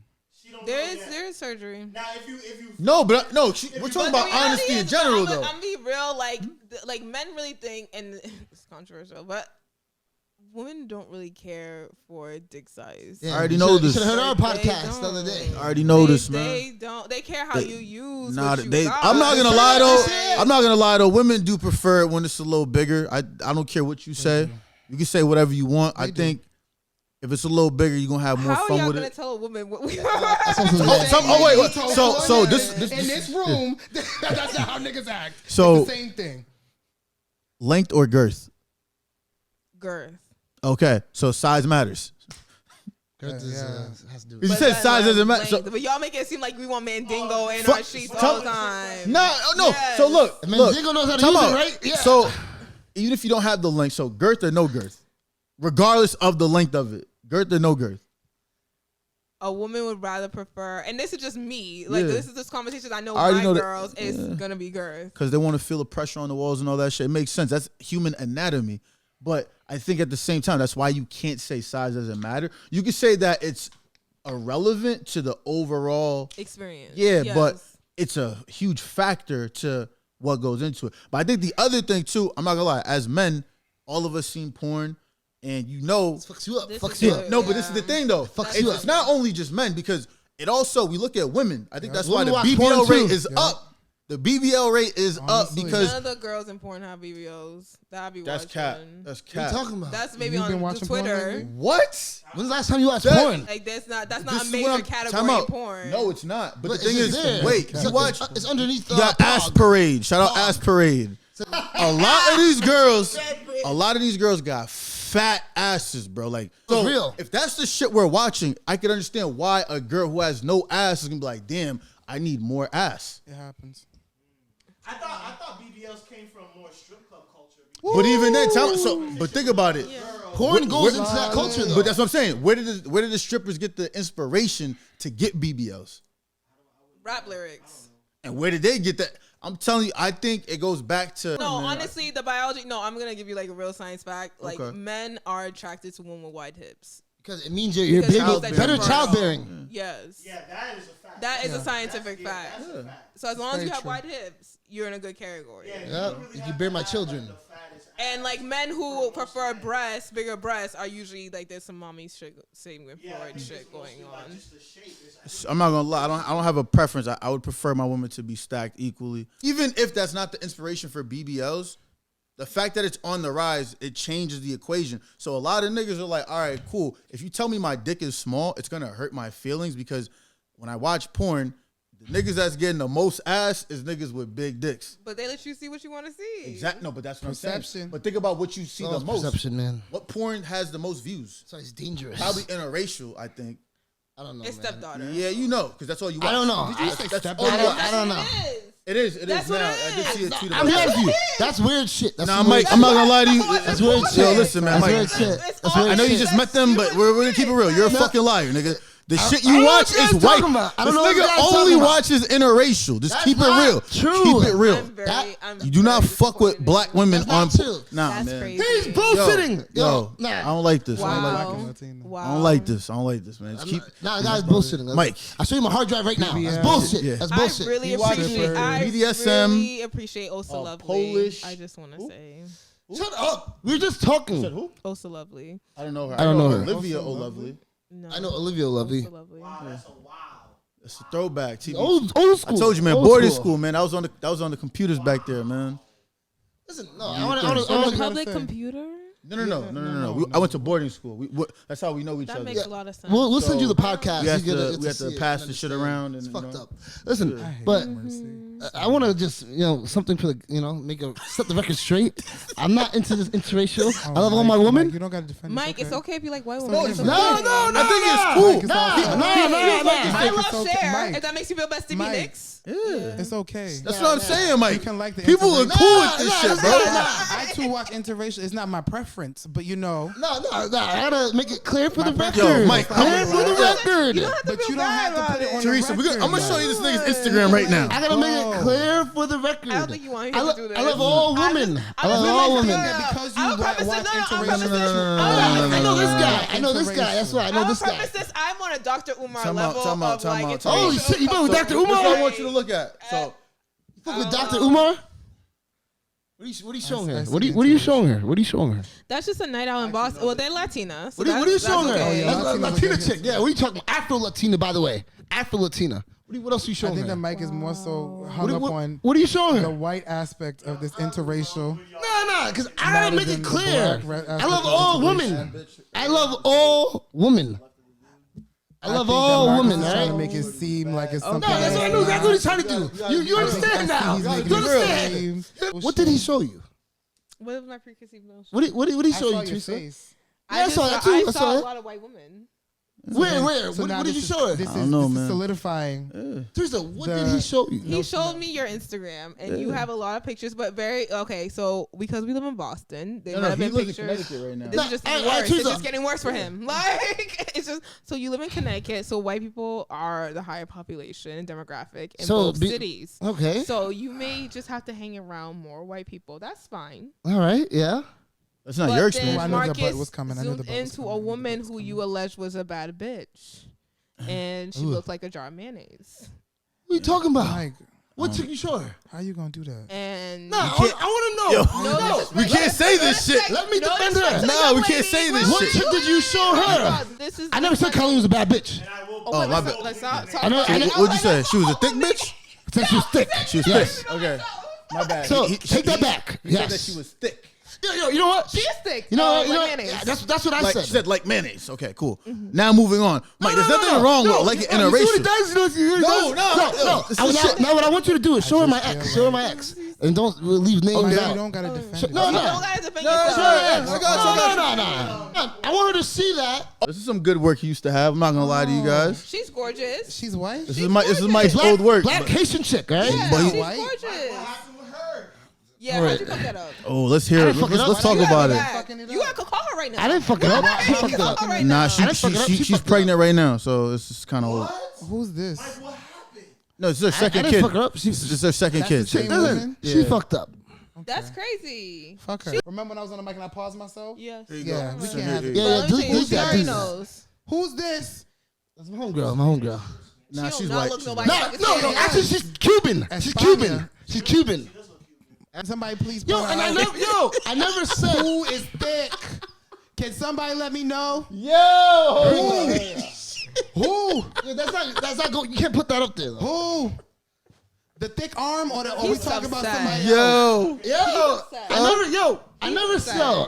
There is surgery. Now, if you No, but no, we're talking about honesty in general, though. I'm be real, like men really think, and it's controversial, but women don't really care for dick size. Yeah, I already know this. You should have heard our podcast the other day. I already know this, man. They don't. They care how you use. Nah, what you got. I'm not gonna lie though. I'm not gonna lie though. Women do prefer it when it's a little bigger. I don't care what you say. You can say whatever you want. I think if it's a little bigger, you're gonna have more How fun are y'all with gonna it. tell a woman what we Wait. So this in this room, that's not how niggas act. So it's the same thing. Length or girth? girth. Okay, so size matters. Girth has to do with You said size doesn't matter. So, But y'all make it seem like we want Mandingo in our sheets all the time. no. Yes. So look. Mandingo knows how to use it, right? Yeah. So even if you don't have the length, so girth or no girth, regardless of the length of it, girth or no girth. A woman would rather prefer, and this is just me. Like this is this conversation I know I with my know girls is gonna be girth Because they want to feel the pressure on the walls and all that shit. It makes sense. That's human anatomy. But I think at the same time, that's why you can't say size doesn't matter. You can say that it's irrelevant to the overall experience. Yeah, Yes. but it's a huge factor to what goes into it. But I think the other thing too, I'm not gonna lie, as men, all of us seen porn, and you know, fucks you up. This Fucks is you good. up. no, but this is the thing though. Fucks you up. It's not only just men because it also we look at women. I think that's why Women the watch BBL porn, rate too. is up. The BBL rate is Honestly. up because None of the girls in porn have BBOs that I be that's watching. cap. That's What are you cap. talking about? That's maybe You've been on watching porn Twitter. lately? What? When's the last time you watched That- porn? Like that's not This a is what major I'm- category time in out. porn. No, it's not. But But the thing it's is, there. wait, It's you watch. It's underneath the You got Ass dog. Parade. Shout out Ass Parade. A lot of these girls got fat asses, bro. Like, so real. if that's the shit we're watching, I can understand why a girl who has no ass is gonna be like, damn, I need more ass. It happens. I thought BBLs came from more strip club culture. But even then, but think about it. Porn goes into that culture, though. But that's what I'm saying. Where did the strippers get the inspiration to get BBLs? Rap lyrics. And where did they get that? I'm telling you, I think it goes back to No, honestly, the biology. No, I'm gonna give you like a real science fact. Like Okay. men are attracted to women with wide hips. Because it means you're Because better childbearing. childbearing. Yes. Yeah, that is a fact. That is a scientific fact. That's a fact. So as long as very you have true. wide hips, you're in a good category. Yep. You can bear my children. And like men who prefer breasts, bigger breasts, are usually like there's some mommy shit, Sigmund Freud shit going on. I'm not gonna lie. I don't have a preference. I would prefer my women to be stacked equally, even if that's not the inspiration for BBLs. The fact that it's on the rise, it changes the equation. So a lot of niggas are like, all right, cool. If you tell me my dick is small, it's gonna hurt my feelings because when I watch porn, the niggas that's getting the most ass is niggas with big dicks. But they let you see what you want to see. Exactly. No, but that's what I'm saying. Perception. But think about what you see the most. Perception, man. What porn has the most views? So it's dangerous. Probably interracial, I think. I don't know, It's man. stepdaughter. Yeah, you know, because that's all you watch. I don't know. Did you say That's stepdaughter? all you watch. I don't know. It is. That's what now. it I did see a tweet I'm about here that. with you. That's weird shit. That's Nah, weird Mike, shit. I'm not gonna lie to you. That's weird shit. Yo, listen, man, That's Mike. weird shit. That's I weird know you shit. just met them, but we're gonna keep it real. You're a fucking liar, nigga. The shit you I watch don't know what is you guys white. talking about. I don't This know what you nigga guys only talking about. watches interracial. Just That's keep it not real. true. Keep it real. I'm You do not very fuck with disappointed. black women That's on not true. Nah, That's man. crazy. He's bullshitting. Yo, Nah. I don't like this. I don't like Wow. this. Wow. I don't like this. I don't like this, man. Just keep. Nah, the guy's bullshitting. Mike. I'll show you my hard drive right now. That's Yeah. bullshit. Yeah. That's I bullshit. really He watches appreciate. I BDSM, really appreciate Osa Lovely. Polish- I just want to say Shut up. We were just talking. Said who? Osa Lovely. I don't know her. I don't know her. Olivia O'Lovely. No, I know Olivia Lovely. Osa Lovely. It's a throwback. TV. Old I school. told you, man. Old Boarding school, man. That was on the computers back there, man. Listen, no, I want to. What you gotta Public say? computer. No. I went to boarding school. That's how we know each That other. makes a lot of sense. We'll send you the So, podcast. We have You get to see it pass and the shit understand. around. It's And, fucked you know. up. Listen, I hate but Mercy. I want to just something for the set the record straight. I'm not into this interracial. I love all my women. You don't gotta defend. Mike, it's okay if you like white No, women. it's It's not. okay. I think it's cool. Mike, it's awesome. I Mike, it's love okay. Cher. Mike. If that makes you feel best to be Mike. Knicks. Yeah. It's okay. That's what I'm saying, Mike. You can like the People are interracial. cool with this shit, bro. I too watch interracial. It's not my preference, but you know. No. I gotta make it clear for the My record. Yo, Mike, clear for the record. But you don't have to put it on Teresa, the record. I'm gonna show you this nigga's Instagram right now. I gotta make it clear for the record. I don't think you want him to do this. I love all women. I love all women. Because you watch interracial. I know this guy. I know this guy. That's why I know this guy. I'm on a Dr. Umar Time level out, time out, of time like. out, time Holy out. shit, you been with Dr. That's what I Umar? want you to look at. So, You fuck with Dr. Umar? What are you showing her? What are you showing her? What are you showing her? That's just a night out in Boston. Well, they're Latina. So What are you showing her? okay. That's Latina Latina chick. chick. Yeah, what are you talking about? Afro Latina, by the way. Afro Latina. What else are you I showing think her? the mic is more so hung up on What are you showing the her? white aspect of this interracial. No, because I gotta Rather make than it the clear. black I love aspect of all integration. women. I love all women. I love all women, Trying to right? make it seem like it's something. No, that's what I know exactly what he's trying to do. You understand now. He's You making it understand. seem- What did he show you? What was my preconceived notion? What did he I show saw you, your Teresa? face. Yeah, I saw that too. I I saw saw a it. lot of white women. Where? So now What did you this show her? is- This I don't know, is man. solidifying. Teresa, what The- did he show you? He showed me your Instagram, and you have a lot of pictures, but very okay. So because we live in Boston, there might have he been lives in pictures. Connecticut right now. This is just Nah, getting worse. Teresa. It's just getting worse for him. Like it's just so you live in Connecticut, so white people are the higher population demographic in both cities. Okay. So you may just have to hang around more white people. That's fine. All right. Yeah. That's not But your then experience. I knew the Marcus butt was coming. I knew the zoomed butt was into coming. a I knew the woman butt was who you coming. alleged was a bad bitch, and she looked like a jar of mayonnaise. What are you talking about? Mike, What chick you show her? how you gonna do that? And No, I want to know. No, We can't say this shit. Let me No defend disrespect her. to the No, young we can't lady. say this What shit. chick did you show her? This is I never said Colleen was a bad bitch. Oh, my let's bad. let's not talk I know- about I it. know- What'd you say? She was a thick bitch? I said she was thick. She was Yes. thick. Okay. My bad. So take that back. He said Yes. that she was thick. Yo, you know what? She is thick. You know, like you know mayonnaise. yeah, that's what I Like said. she said, like mayonnaise. Okay, cool. Now moving on. Mike, there's nothing wrong with like You see what interracial. it does? You know what it No, does? no. This is shit. Now what I want you to do is show her my ex. Show her my ex. And don't leave names Mike, out. you don't gotta defend it. No, You no. don't gotta defend No, yourself. Show her ex. I got you. No. I want her to see that. This is some good work he used to have. I'm not gonna lie to you guys. She's gorgeous. She's white. This is Mike's old work. Black Haitian chick, right? Yeah, But he- she's White? gorgeous. Yeah, Alright. how'd you fuck that up? Oh, let's hear it. didn't fuck it up. Let's talk You about gotta it. go back. Fucking it You up. gotta call her right now. I didn't fuck it up. She fucked it Call up. her right Nah, now. I didn't fuck it up. She she's fucked it pregnant right now, so it's just kind of old. Who's this? No, it's her I second didn't kid. fuck her up. She, This is her second That's kid. the same listen, woman? she Yeah. fucked up. That's crazy. Fuck her. Remember when I was on the mic and I paused myself? Yes. Here you Yeah, go. we So can't here- have it. Yeah, But let me tell delete you, she that. already delete that. knows. Who's this? That's my homegirl. My homegirl. Nah, She she's don't white. look She's nobody white. fucking No. serious. Actually, she's Cuban. She's España. Cuban. She's Cuban. Somebody please. Yo, point and out I never said. who is thick. Can somebody let me know? Yo! Who? Yeah, that's not go. You can't put that up there. Though. Who? The thick arm or the? Or we He's talking about upset. somebody else? Yo! I never said.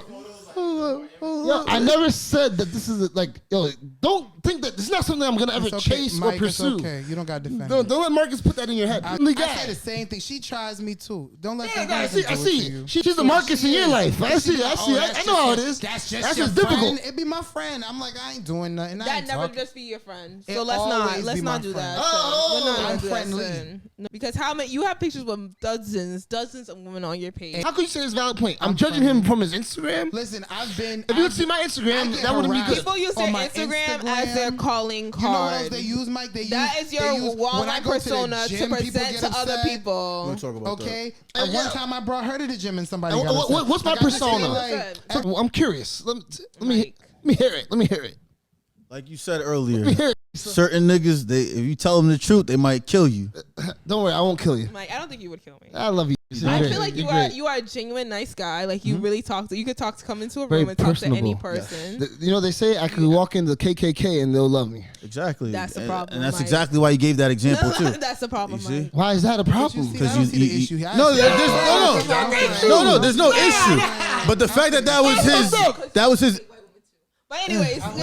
I never said that this is like. Yo, don't think that this is not something I'm gonna ever It's okay, chase Mike, or pursue. It's okay. You don't got to defend Don't it. let Marcus put that in your head. I The say guy. the same thing. She tries me too. Don't let Yeah, that no, I guy see. do I it to see. you. She's the Marcus in your life. I see. I know how it is. That's just That's your just difficult. friend. It be my friend. I'm like, I ain't doing nothing. I That ain't never talking. just be your friend. It So always let's be my not do friend. that. Oh, We're not I'm gonna do that, friendly. son. No, because how many you have pictures with dozens of women on your page. How could you say this valid point? I'm judging him from his Instagram. Listen, I've been. If you would see my Instagram, get that wouldn't be harassed. good. People use their on my Instagram as their Instagram, calling You know what else card. they use, Mike? They use That is your they use, when I online go to the persona to gym, people present get to other upset. people. We'll talk about Okay. that. And one time I brought her to the gym and somebody And got upset. what's my Like, I just feel persona? like- So, I'm curious. Let me Mike. hear it. Let me hear it. Like you said Let me earlier, hear it. certain niggas, if you tell them the truth, they might kill you. Don't worry, I won't kill you. Mike, I don't think you would kill me. I love you. I You're feel like great. you are a genuine nice guy. Like you really you could come into a Very room and talk to any personable. person. You know, they say I could walk into the KKK and they'll love me. Exactly. That's the And- problem, And that's Mike. exactly why you gave that example too. That's the problem, You see? Mike. Why is that a problem? I don't see the issue. No, there's no issue. But the fact that was his. But anyways, that's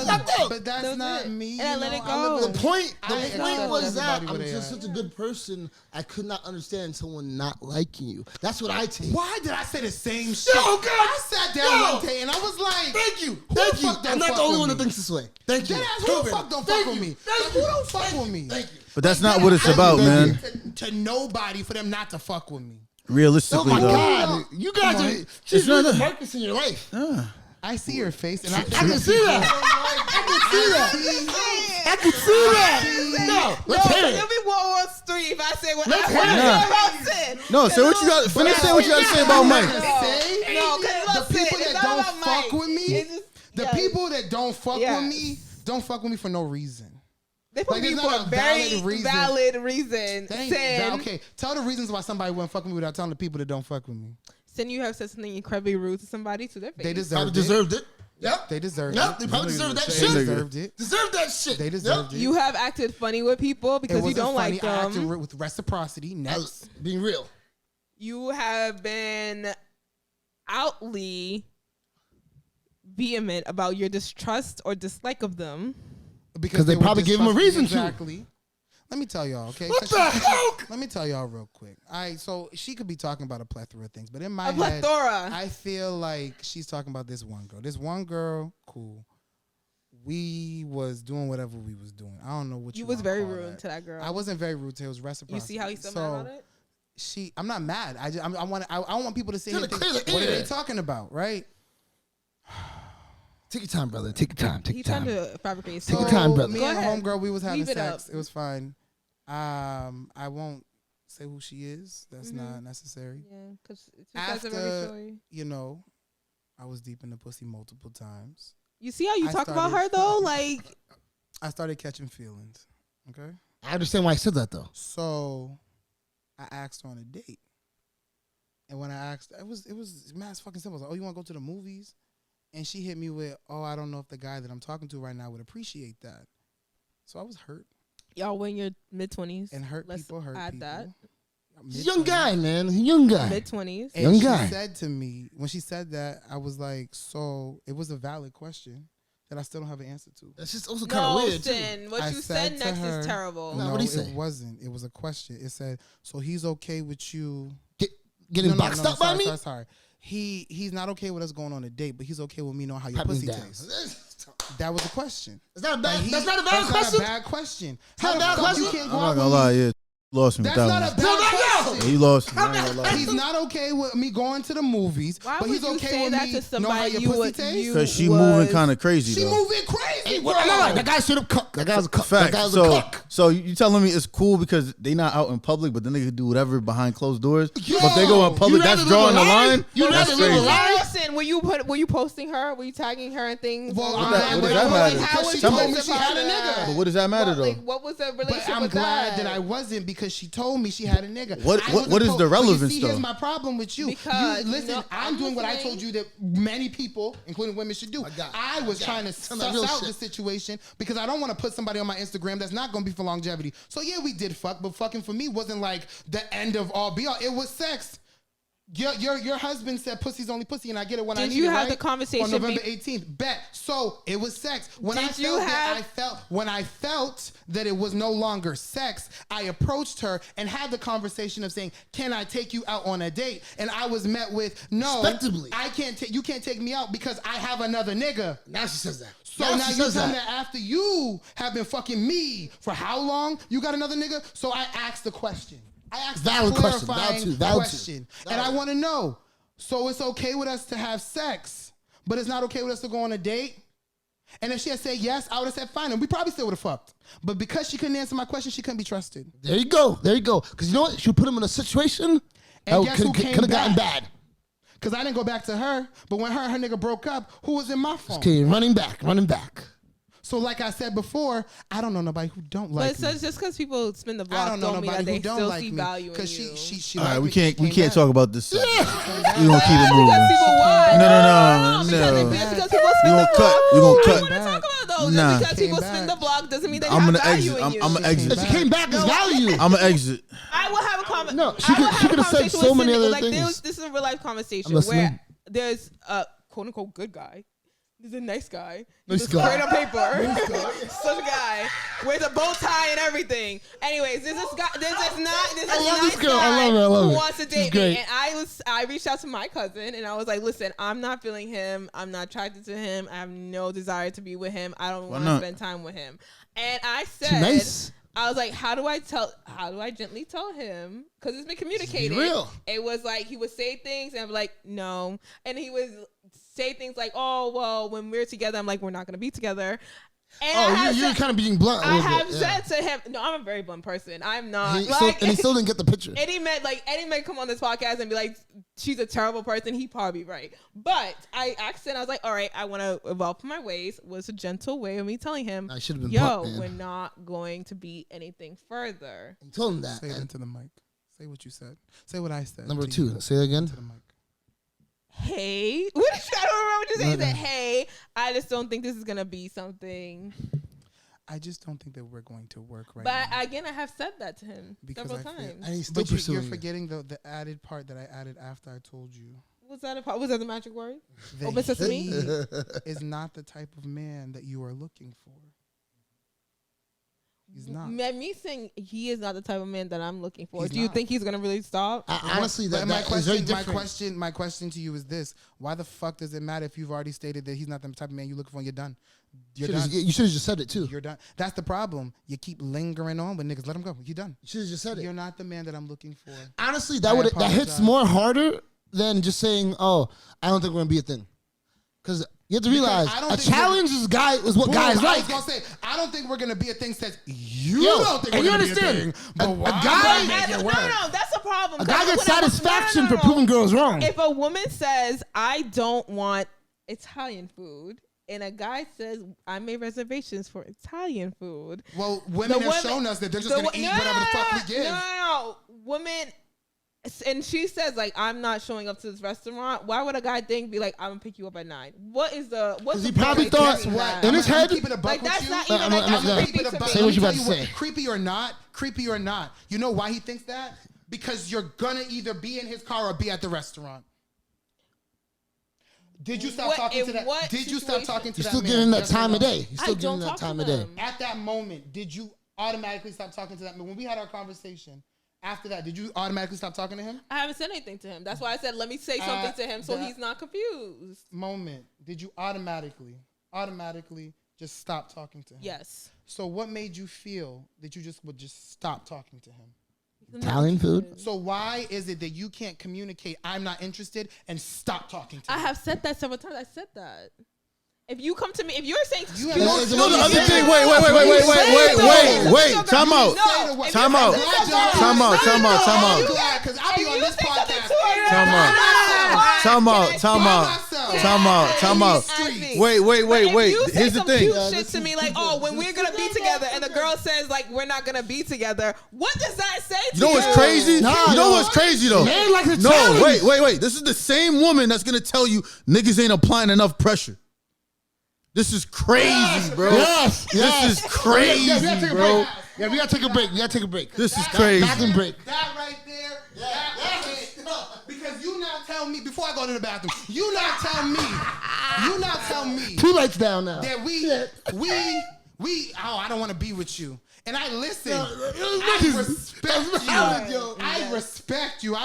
not But that's not me. And I you let know, it I live go. in- The point accept was that everybody I'm where just they such a good person. I could not understand someone not liking you. That's what I take. Why did I say the same shit? Yo, God. I sat down Yo. one day and I was like, Thank you. Who Thank the you. fuck don't I'm not fuck the only with one that me? thinks this way. Thank you. Deadass, who the Proven. fuck don't Thank fuck with you. me? Thank Like, you. who don't fuck Thank with you. me? Thank you. But that's not what it's about, Thank you. man. To nobody for them not to fuck with me. Oh Realistically, my though. God. You guys are. She's not really the a- Marcus in your life. I see your face and I I can see that. I can see that. I can see that. No, let's hear it. It'll be World War III if I say what Let's I hear want to it. say about Sin. No, say what you got. Finish saying what you got to say about Mike. No, The people that don't fuck with me, the yes. people that don't fuck Yes. with me, don't fuck with me for no reason. They put Like, me it's for not a a very valid reason. valid reason. Sin. Okay, tell the reasons why somebody wouldn't fuck with me without telling the people that don't fuck with me. Sin, you have said something incredibly rude to somebody to their face. They Probably deserved it. deserved it. Yep. They deserved Yep. it. They probably deserved that They shit. deserved it. Deserved that shit. They deserved it. You have acted funny with people It because you wasn't don't funny. like I acted them. with reciprocity. Next. Being real. You have been outly vehement about your distrust or dislike of them. Because they were probably gave him a disgusting. reason to. Exactly. Let me tell y'all, okay? What the hell? Let me tell y'all real quick. So she could be talking about a plethora of things, but in my A head, plethora. I feel like she's talking about this one girl. This one girl, cool. We was doing whatever we was doing. I don't know what You wanna was very call rude that. to that girl. I wasn't very rude to her. It was reciprocity. You see how he's so mad about it? I'm not mad. I don't want people to sit here and Kinda think, clear the what are air. they talking about, right? Take your time, brother. Take your time. Take He's your trying time. to fabricate. Take your stuff. time, brother. Me Go and ahead. homegirl, we was having Leave it sex. up. It was fine. I won't say who she is. That's not necessary. Yeah, because it's because of every After, story. I was deep in the pussy multiple times. You see how you I talk about started- her though? Like, I started catching feelings. Okay. I understand why I said that though. So I asked her on a date. And when I asked, it was mad fucking simple. I was like, oh, you want to go to the movies? And she hit me with, oh, I don't know if the guy that I'm talking to right now would appreciate that. So I was hurt. y'all were in your mid-20s. And hurt people hurt add people. that. He's a young guy, man. Young guy. Mid-20s. And Young she guy. said to me, when she said that, I was like, so it was a valid question that I still don't have an answer to. That's just also kind of No, weird too. Sin. What I you said said to next her- is terrible. No, No, what'd he say? it wasn't. It was a question. It said, so he's okay with you Getting boxed up by me? Sorry. He's not okay with us going on a date, but he's okay with me knowing how your Pat me pussy down. tastes. That was the question. Is that a bad? And That's not a that's valid question. Not a bad question. not a bad question? You can't I'm go not out gonna with lie, me? yeah, lost me with That's that not a one. bad No. question. He lost me. I ain't gonna lie. He's not okay with me going to the movies, Why but would he's you okay say with that me to somebody knowing how your you pussy would- tastes. you- Because she was- moving kind of crazy She though. moving crazy, bro. No. That guy should have cooked. That guy's a cook. That Fact. guy's a So, cook. so you telling me it's cool because they not out in public, but then they could do whatever behind closed doors. Yo, but if they go in public, you that's rather drawing the live a lie? line. You That's rather live a crazy. lie? Listen, were you posting her? Were you tagging her and things? Well, What does that matter? How Because was she you told me about she had a that? nigga. But what does that matter though? Like, what was the But relationship I'm with glad that I wasn't because she told me she had a nigga. What I is wasn't the but you relevance, see, though? Here's my problem with you. Because, listen, no, I'm doing what I listening. told you that many people, including women, should do. I was trying to Tell suss that real out shit. the situation because I don't want to put somebody on my Instagram that's not going to be for longevity. So yeah, we did fuck, but fucking for me wasn't like the end of all be all. It was sex. Your husband said pussy's only pussy, and I get it when I Did need you it, have right? the conversation on November 18th? Bet. So it was sex. When I felt that it was no longer sex, I approached her and had the conversation of saying, "Can I take you out on a date?" And I was met with, "No, Respectably. I can't. You can't take me out because I have another nigga." Now she says that. So now she you says tell me that after you have been fucking me for how long? You got another nigga? So I asked the question. I asked Valid the question. clarifying Valid too. question. And I want to know. So it's okay with us to have sex, but it's not okay with us to go on a date? And if she had said yes, I would have said fine. And we probably still would have fucked. But because she couldn't answer my question, she couldn't be trusted. There you go. Because you know what? She put him in a situation And that guess who could came have gotten back? bad. Because I didn't go back to her. But when her and her nigga broke up, who was in my phone? Okay, running back. So like I said before, I don't know nobody who don't like But me. so just because people spin the I block don't know don't mean nobody that who they don't still like see me. value in you. Because she All right, liked we me, can't she came talk back. about this. Subject. back. We gonna keep it moving. Because people what? No. Because people spin We the gonna block. cut. We gonna I want cut. to talk about those. Nah. Just because people Came spin back. the block doesn't mean they I'm have gonna value exit. in you. I'm gonna exit. If she came back, it's value. I'm gonna exit. I will have a comment. No, she could have said so many other things. This is a real life conversation I'm listening. where there's a quote unquote good guy. There's a nice guy. Nice He's guy. great on paper. Such a guy with a bow tie and everything. Anyways, there's this guy. There's this I love nice this girl. guy I love who it. wants to She's date great. me, and I reached out to my cousin and I was like, listen, I'm not feeling him. I'm not attracted to him. I have no desire to be with him. I don't want to not? spend time with him. And I said, Too nice. I was like, how do I gently tell him? Because it's been communicated. real. It was like he would say things and I'm like, no. And he would say things like, oh, well, when we're together, I'm like, we're not going to be together. And you're kind of being blunt. I have said to him, no, I'm a very blunt person. I'm not. And he still didn't get the picture. Eddie may come on this podcast and be like, she's a terrible person. He probably right. But I asked him, I was like, all right, I want to evolve from my ways. Was a gentle way of me telling him, I should have been we're not going to be anything further. I told him that. Say it into the mic. Say what you said. Say what I said. Number 2. Say it again. To the mic. Hey, I don't remember what you said. He said, hey, I just don't think this is going to be something. I just don't think that we're going to work right now. But again, I have said that to him several times. And he's still But pursuing you're forgetting the added part that I added after I told you. Was that the magic word? That Open sesame? he is not the type of man that you are looking for. He's not. Me saying he is not the type of man that I'm looking for. He's Do you not. think he's gonna really stop? Honestly, But that is very different. my question to you is this: why the fuck does it matter if you've already stated that he's not the type of man you're looking for? And you're done. You're done. You should have just said it too. You're done. That's the problem. You keep lingering on with niggas. Let him go. You're done. You should have just said it. You're not the man that I'm looking for. Honestly, that hits more harder than just saying, "Oh, I don't think we're gonna be a thing," because you have to realize a challenge is what guys like. I was gonna say, I don't think we're gonna be a thing. Says you don't think we're gonna be a thing. But a guy, no, that's a problem. A guy gets satisfaction for proving girls wrong. If a woman says, "I don't want Italian food," and a guy says, "I made reservations for Italian food," well, women have shown us that they're just gonna eat whatever the fuck we give. No, women. And she says, like, I'm not showing up to this restaurant. Why would a guy be like, I'm gonna pick you up at 9? What's he probably thought what in his head. Like, that's not even like creepy to me. Say what you about to say. Creepy or not. You know why he thinks that? Because you're gonna either be in his car or be at the restaurant. Did you stop talking to that? Did you stop talking to that man? You're still giving that time of day. You're still giving that time of day. At that moment, did you automatically stop talking to that man? When we had our conversation, after that, did you automatically stop talking to him? I haven't said anything to him. That's why I said, let me say something to him so he's not confused. Moment, did you automatically just stop talking to him? Yes. So what made you feel that you would just stop talking to him? Italian food. So why is it that you can't communicate, I'm not interested, and stop talking to him? I have said that several times. I said that. If you come to me, if you're saying, the other thing. Wait. Time out. Because I'll be on this podcast. Time out. Wait. Here's the thing. Cute shit to me like, oh, when we're gonna be together, and the girl says like we're not gonna be together. What does that say to you? You know what's crazy? You know what's crazy though? No, wait. This is the same woman that's gonna tell you niggas ain't applying enough pressure. This is crazy, bro. Yes. This is crazy, bro. Yeah, we gotta take a break. This is crazy. Bathroom break. That right there. Because you not tell me before I go to the bathroom. You not tell me. 2 lights down now. That I don't want to be with you. And I listen. I respect you.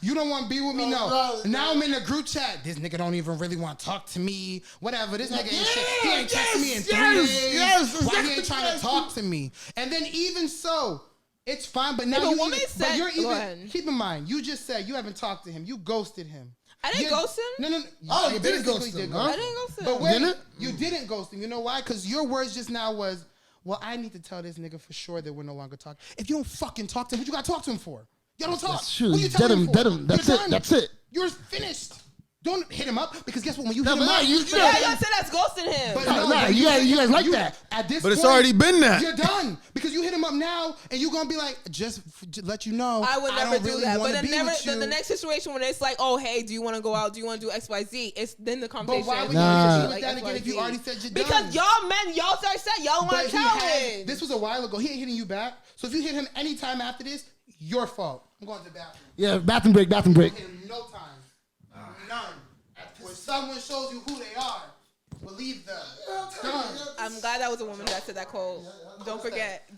You don't want to be with me? No. Now I'm in the group chat. This nigga don't even really want to talk to me. Whatever. This nigga ain't shit. He ain't texting me in 3 days. Yes, why he ain't trying to talk to me? And then even so, it's fine. But now keep in mind, you just said you haven't talked to him. You ghosted him. I didn't ghost him. No. Oh, you didn't ghost him. I didn't ghost him. But wait, you didn't ghost him. You know why? Because your words just now was, well, I need to tell this nigga for sure that we're no longer talking. If you don't fucking talk to him, what you got to talk to him for? You don't talk. That's true. What you telling him for? Dead him. That's it. You're finished. Don't hit him up because guess what? When you hit him up, you guys said that's ghosting him. But you guys like that. At this but point, it's already been that. You're done because you hit him up now, and you're gonna be like, just let you know. I would never do that. But then the next situation when it's like, oh hey, do you want to go out? Do you want to do XYZ? It's then the conversation. But why would you do that again if you already said you're done? Because y'all said y'all want to challenge. This was a while ago. He ain't hitting you back. So if you hit him anytime after this, your fault. I'm going to the bathroom. Yeah, bathroom break. Hit him no time. None. When someone shows you who they are, believe them. Done. I'm glad that was a woman that said that quote. Don't forget.